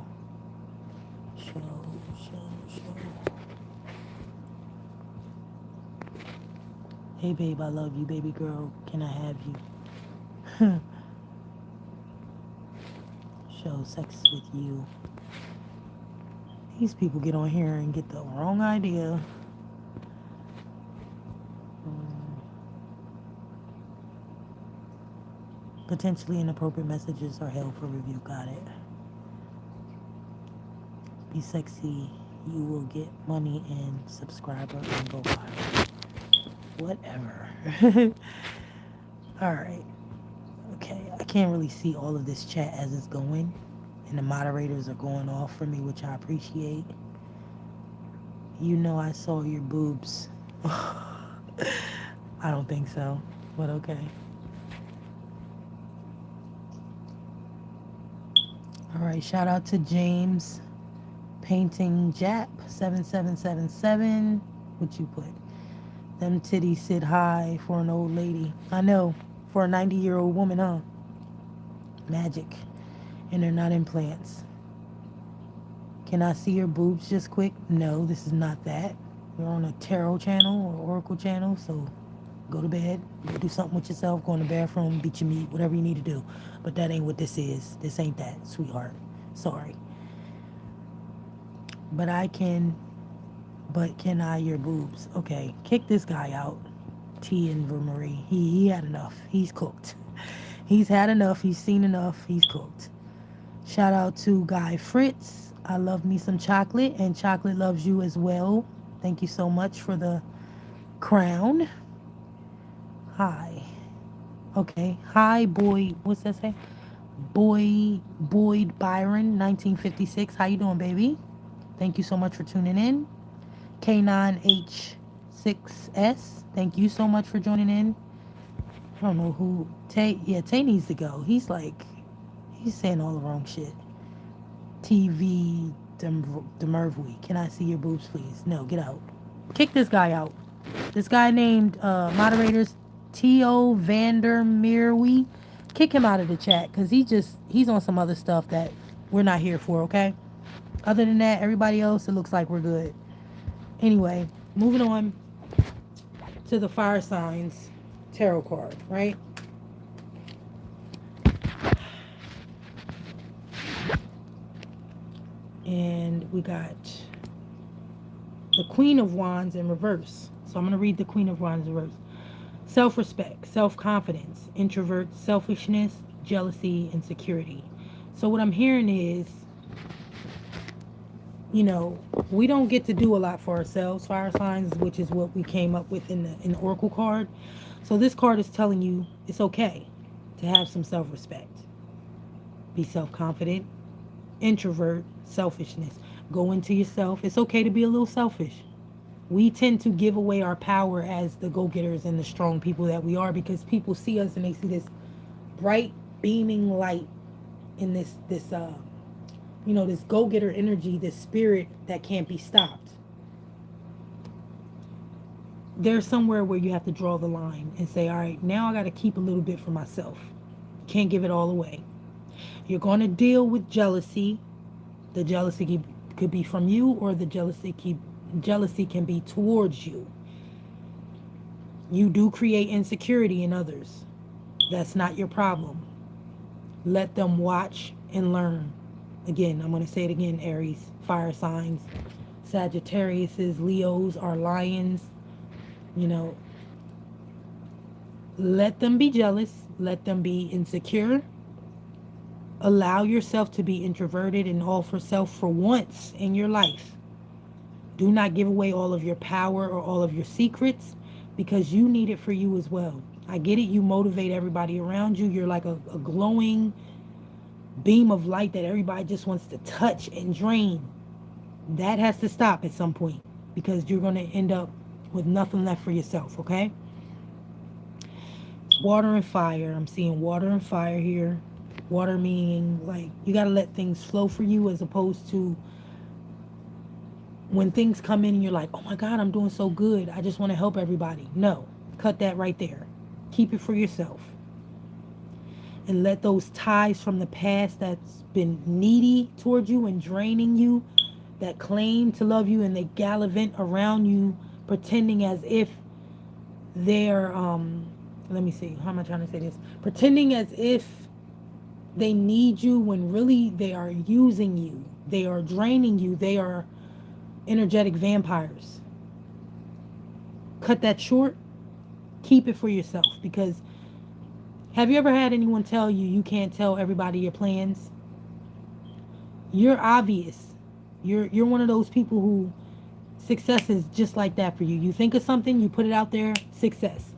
Hey, babe, I love you. Baby girl, can I have you? Show sex with you. These people get on here and get the wrong idea. Potentially inappropriate messages are held for review. Got it. Be sexy. You will get money and subscriber and go viral. Whatever. Alright. Okay. I can't really see all of this chat as it's going. And the moderators are going off for me, which I appreciate. You know I saw your boobs. I don't think so. But okay. Alright, shout out to James Painting Jap 7777. What you put? Them titties sit high for an old lady. I know, for a 90-year-old woman, huh? Magic. And they're not implants. Can I see your boobs just quick? No, this is not that. We're on a tarot channel or oracle channel, so go to bed, go do something with yourself, go in the bathroom, beat your meat, whatever you need to do. But that ain't what this is. This ain't that, sweetheart. Sorry. But can I your boobs? Okay, kick this guy out. T and Marie. He had enough. He's cooked. He's had enough. He's seen enough. He's cooked. Shout out to Guy Fritz. I love me some chocolate, and chocolate loves you as well. Thank you so much for the crown. Hi. Okay. Hi, boy. What's that say? Boyd Byron, 1956. How you doing, baby? Thank you so much for tuning in. K9H6S. Thank you so much for joining in. I don't know who. Tay needs to go. He's saying all the wrong shit. TV Demervui. Can I see your boobs, please? No, get out. Kick this guy out. This guy named moderators T.O. Vandermeerwe. Kick him out of the chat because he's on some other stuff that we're not here for, okay? Other than that, everybody else, it looks like we're good. Anyway, moving on to the fire signs tarot card, right? And we got the Queen of Wands in reverse. So I'm going to read the Queen of Wands in reverse. Self-respect, self-confidence, introvert, selfishness, jealousy, insecurity. So what I'm hearing is, you know, we don't get to do a lot for ourselves, fire signs, which is what we came up with in the Oracle card. So this card is telling you it's okay to have some self-respect. Be self-confident, introvert, selfishness. Go into yourself. It's okay to be a little selfish. We tend to give away our power as the go-getters and the strong people that we are because people see us and they see this bright, beaming light in this this go-getter energy, this spirit that can't be stopped. There's somewhere where you have to draw the line and say, all right, now I got to keep a little bit for myself. Can't give it all away. You're going to deal with jealousy. The jealousy could be from you, or the jealousy can be towards you. You do create insecurity in others. That's not your problem. Let them watch and learn. Again, I'm going to say it again, Aries, fire signs. Sagittariuses, Leos are lions. You know, let them be jealous. Let them be insecure. Allow yourself to be introverted and all for self for once in your life. Do not give away all of your power or all of your secrets, because you need it for you as well. I get it. You motivate everybody around you. You're like a glowing beam of light that everybody just wants to touch and drain. That has to stop at some point, because you're going to end up with nothing left for yourself, okay? Water and fire. I'm seeing water and fire here. Water meaning like you got to let things flow for you, as opposed to when things come in and you're like, oh my God, I'm doing so good, I just want to help everybody. No, cut that right there. Keep it for yourself. And let those ties from the past that's been needy towards you and draining you, that claim to love you and they gallivant around you pretending as if they're, let me see, how am I trying to say this? Pretending as if they need you when really they are using you. They are draining you. They are energetic vampires. Cut that short. Keep it for yourself, because have you ever had anyone tell you you can't tell everybody your plans? You're obvious. You're one of those people who success is just like that for you. You think of something, you put it out there, success.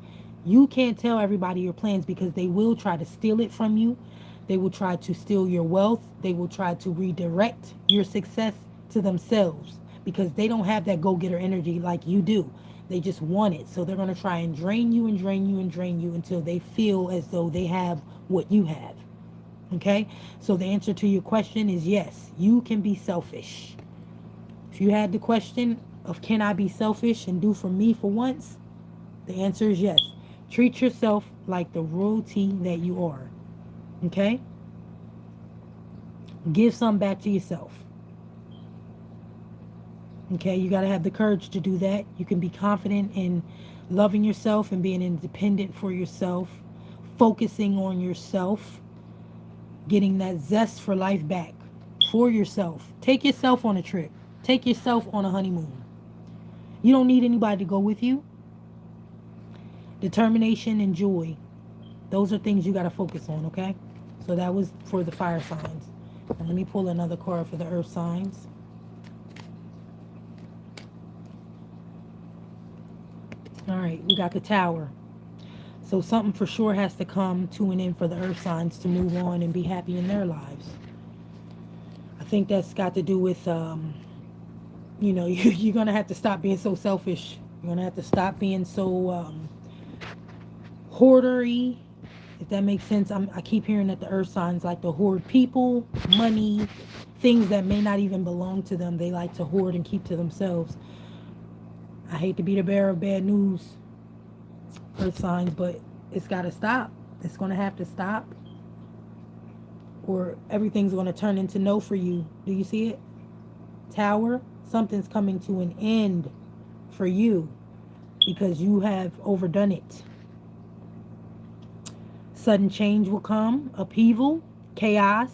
You can't tell everybody your plans, because they will try to steal it from you. They will try to steal your wealth. They will try to redirect your success to themselves, because they don't have that go-getter energy like you do. They just want it. So they're going to try and drain you and drain you and drain you until they feel as though they have what you have. Okay? So the answer to your question is yes, you can be selfish. If you had the question of can I be selfish and do for me for once, the answer is yes. Treat yourself like the royalty that you are. Okay? Give some back to yourself. Okay, you got to have the courage to do that. You can be confident in loving yourself and being independent for yourself, focusing on yourself, getting that zest for life back for yourself. Take yourself on a trip. Take yourself on a honeymoon. You don't need anybody to go with you. Determination and joy. Those are things you got to focus on, okay? So that was for the fire signs. And let me pull another card for the earth signs. All right, we got the Tower. So something for sure has to come to an end for the earth signs to move on and be happy in their lives. I think that's got to do with, you're going to have to stop being so selfish. You're going to have to stop being so hoardery, if that makes sense. I keep hearing that the earth signs like to hoard people, money, things that may not even belong to them. They like to hoard and keep to themselves. I hate to be the bearer of bad news, earth signs, but it's got to stop. It's going to have to stop, or everything's going to turn into no for you. Do you see it? Tower, something's coming to an end for you because you have overdone it. Sudden change will come, upheaval, chaos,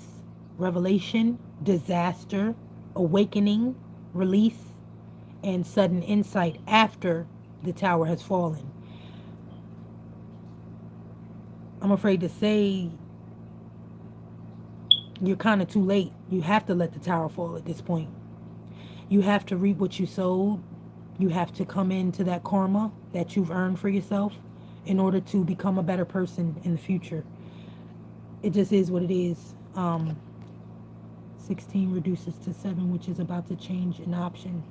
revelation, disaster, awakening, release, and sudden insight after the tower has fallen. I'm afraid to say you're kind of too late. You have to let the tower fall at this point. You have to reap what you sowed. You have to come into that karma that you've earned for yourself in order to become a better person in the future. It just is what it is. 16 reduces to 7, which is about to change an option.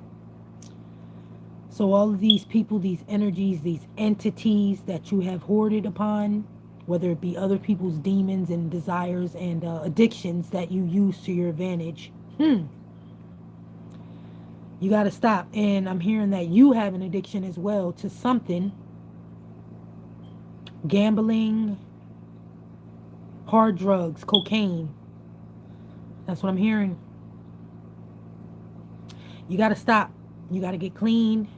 So all of these people, these energies, these entities that you have hoarded upon, whether it be other people's demons and desires and addictions that you use to your advantage, You got to stop. And I'm hearing that you have an addiction as well to something. Gambling, hard drugs, cocaine. That's what I'm hearing. You got to stop. You got to get clean.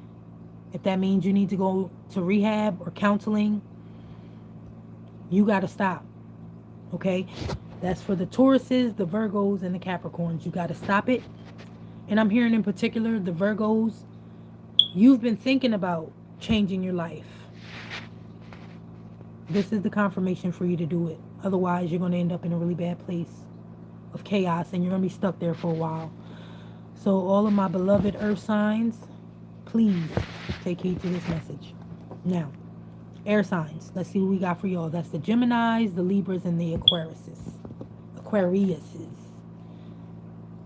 If that means you need to go to rehab or counseling, you got to stop. Okay? That's for the Tauruses, the Virgos, and the Capricorns. You got to stop it. And I'm hearing in particular the Virgos, you've been thinking about changing your life. This is the confirmation for you to do it. Otherwise, you're going to end up in a really bad place of chaos and you're going to be stuck there for a while. So all of my beloved earth signs, please take heed to this message. Now, air signs. Let's see what we got for y'all. That's the Geminis, the Libras, and the Aquariuses.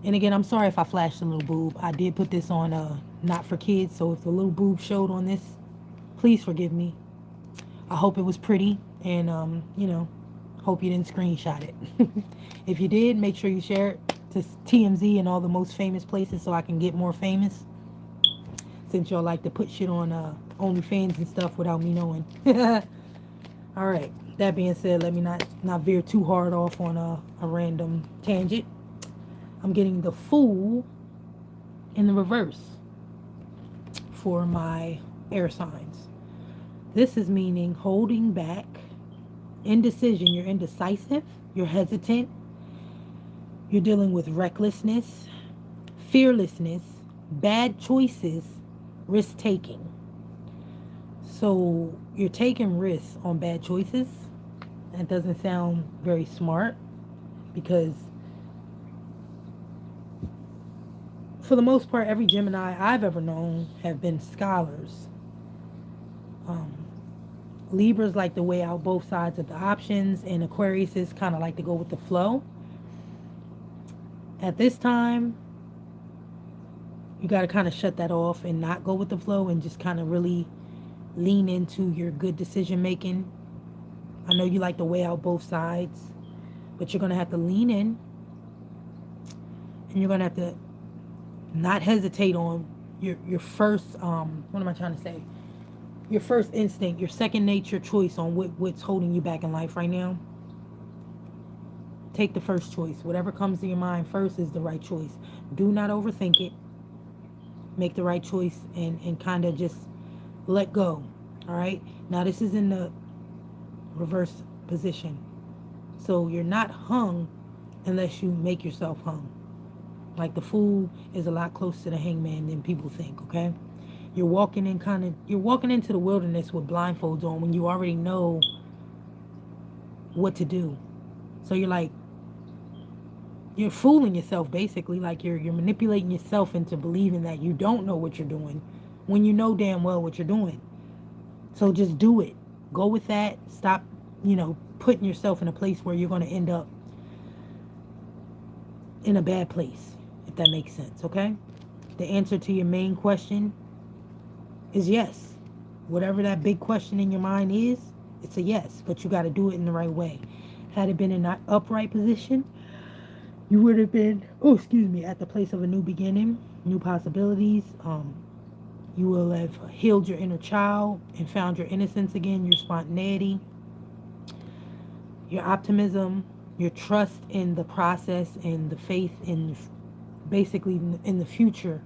And again, I'm sorry if I flashed a little boob. I did put this on not for kids, so if the little boob showed on this, please forgive me. I hope it was pretty, and hope you didn't screenshot it. If you did, make sure you share it to TMZ and all the most famous places so I can get more famous. Since y'all like to put shit on OnlyFans and stuff without me knowing. All right. That being said, let me not veer too hard off on a random tangent. I'm getting the Fool in the reverse for my air signs. This is meaning holding back, indecision. You're indecisive, you're hesitant, you're dealing with recklessness, fearlessness, bad choices, risk taking. So you're taking risks on bad choices. That doesn't sound very smart because for the most part, every Gemini I've ever known have been scholars. Libras like to weigh out both sides of the options, and Aquarius is kind of like to go with the flow. At this time, you got to kind of shut that off and not go with the flow and just kind of really lean into your good decision making. I know you like to weigh out both sides, but you're going to have to lean in, and you're going to have to not hesitate on your first, what am I trying to say? Your first instinct, your second nature choice on what's holding you back in life right now. Take the first choice. Whatever comes to your mind first is the right choice. Do not overthink it. Make the right choice and kind of just let go. All right? Now, this is in the reverse position. So you're not hung unless you make yourself hung. Like the Fool is a lot closer to the Hangman than people think, okay? You're walking into the wilderness with blindfolds on when you already know what to do. So you're fooling yourself basically, like you're manipulating yourself into believing that you don't know what you're doing when you know damn well what you're doing. So just do it. Go with that. Stop, putting yourself in a place where you're going to end up in a bad place, if that makes sense, okay? The answer to your main question is yes. Whatever that big question in your mind is, it's a yes, but you got to do it in the right way. Had it been in that upright position, you would have been, at the place of a new beginning, new possibilities. You will have healed your inner child and found your innocence again, your spontaneity, your optimism, your trust in the process, and the faith in basically in the future.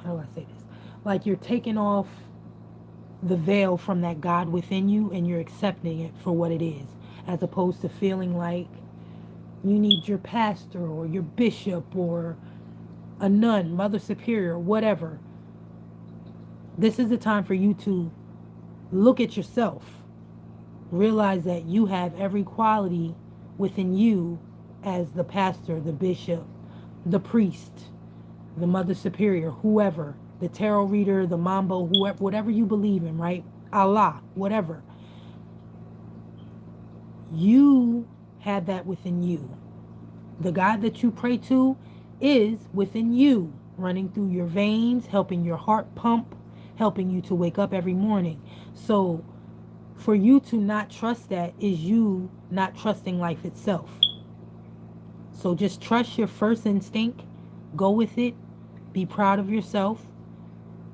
How do I say this? Like you're taking off the veil from that God within you and you're accepting it for what it is, as opposed to feeling like you need your pastor or your bishop or a nun, mother superior, whatever. This is the time for you to look at yourself. Realize that you have every quality within you as the pastor, the bishop, the priest, the mother superior, whoever, the tarot reader, the mambo, whoever, whatever you believe in, right? Allah, whatever. You have that within you. The God that you pray to is within you, running through your veins, helping your heart pump, helping you to wake up every morning. So for you to not trust that is you not trusting life itself. So just trust your first instinct, go with it, be proud of yourself,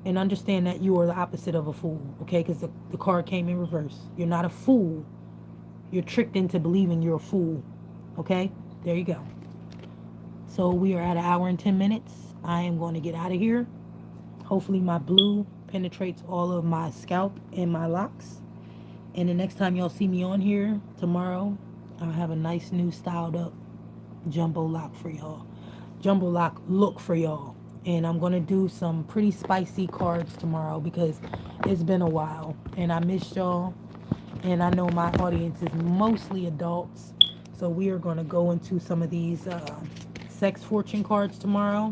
and understand that you are the opposite of a fool, okay? Because the card came in reverse. You're not a fool. You're tricked into believing you're a fool, okay? There you go. So we are at an hour and 10 minutes. I am going to get out of here. Hopefully my blue penetrates all of my scalp and my locks. And the next time y'all see me on here tomorrow, I'll have a nice new styled up jumbo lock for y'all. Jumbo lock look for y'all. And I'm going to do some pretty spicy cards tomorrow because it's been a while. And I missed y'all. And I know my audience is mostly adults. So we are going to go into some of these sex fortune cards tomorrow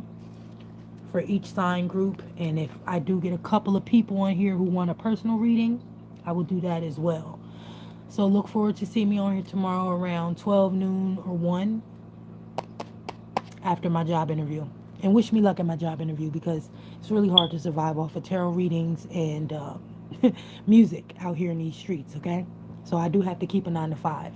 for each sign group. And if I do get a couple of people on here who want a personal reading, I will do that as well. So look forward to seeing me on here tomorrow around 12 noon or 1 after my job interview. And wish me luck at my job interview because it's really hard to survive off of tarot readings and music out here in these streets, okay? So I do have to keep a 9 to 5.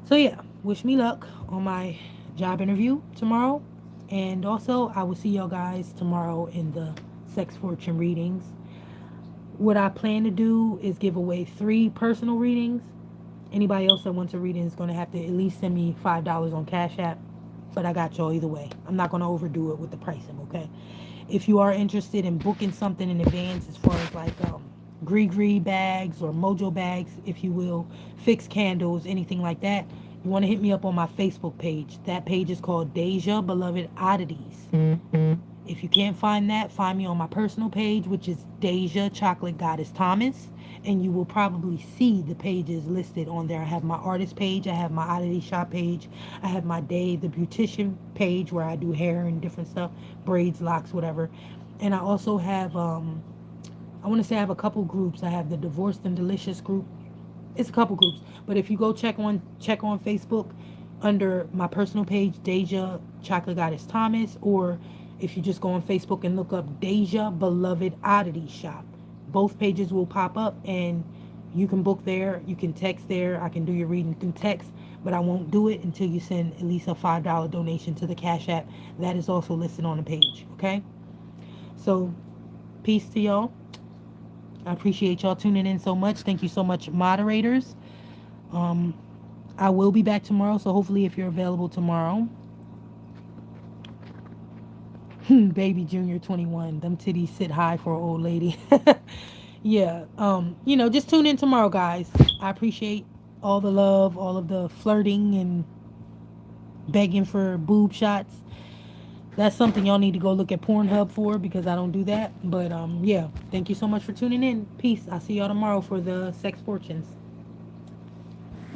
So yeah, wish me luck on my job interview tomorrow. And also, I will see y'all guys tomorrow in the sex fortune readings. What I plan to do is give away 3 personal readings. Anybody else that wants a reading is going to have to at least send me $5 on Cash App. But I got y'all either way. I'm not going to overdo it with the pricing, okay? If you are interested in booking something in advance as far as like Gree bags or Mojo bags, if you will, fixed candles, anything like that, you want to hit me up on my Facebook page. That page is called Daja Beloved Oddities. If you can't find that, find me on my personal page, which is Daja Chocolate Goddess Thomas, and you will probably see the pages listed on there. I have my artist page, I have my oddity shop page, I have my Dave the beautician page where I do hair and different stuff, braids, locks, whatever. And I also have I want to say I have a couple groups. I have the Divorced and Delicious group. It's a couple groups, but if you go check on Facebook under my personal page, Daja Chocolate Goddess Thomas, or if you just go on Facebook and look up Daja Beloved Oddity Shop, both pages will pop up and you can book there. You can text there. I can do your reading through text, but I won't do it until you send at least a $5 donation to the Cash App. That is also listed on the page. Okay, so peace to y'all. I appreciate y'all tuning in so much. Thank you so much, moderators. I will be back tomorrow, so hopefully if you're available tomorrow. Baby Junior 21. Them titties sit high for an old lady. Yeah. Just tune in tomorrow, guys. I appreciate all the love, all of the flirting and begging for boob shots. That's something y'all need to go look at Pornhub for because I don't do that. But yeah, thank you so much for tuning in. Peace. I'll see y'all tomorrow for the sex fortunes.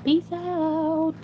Peace out.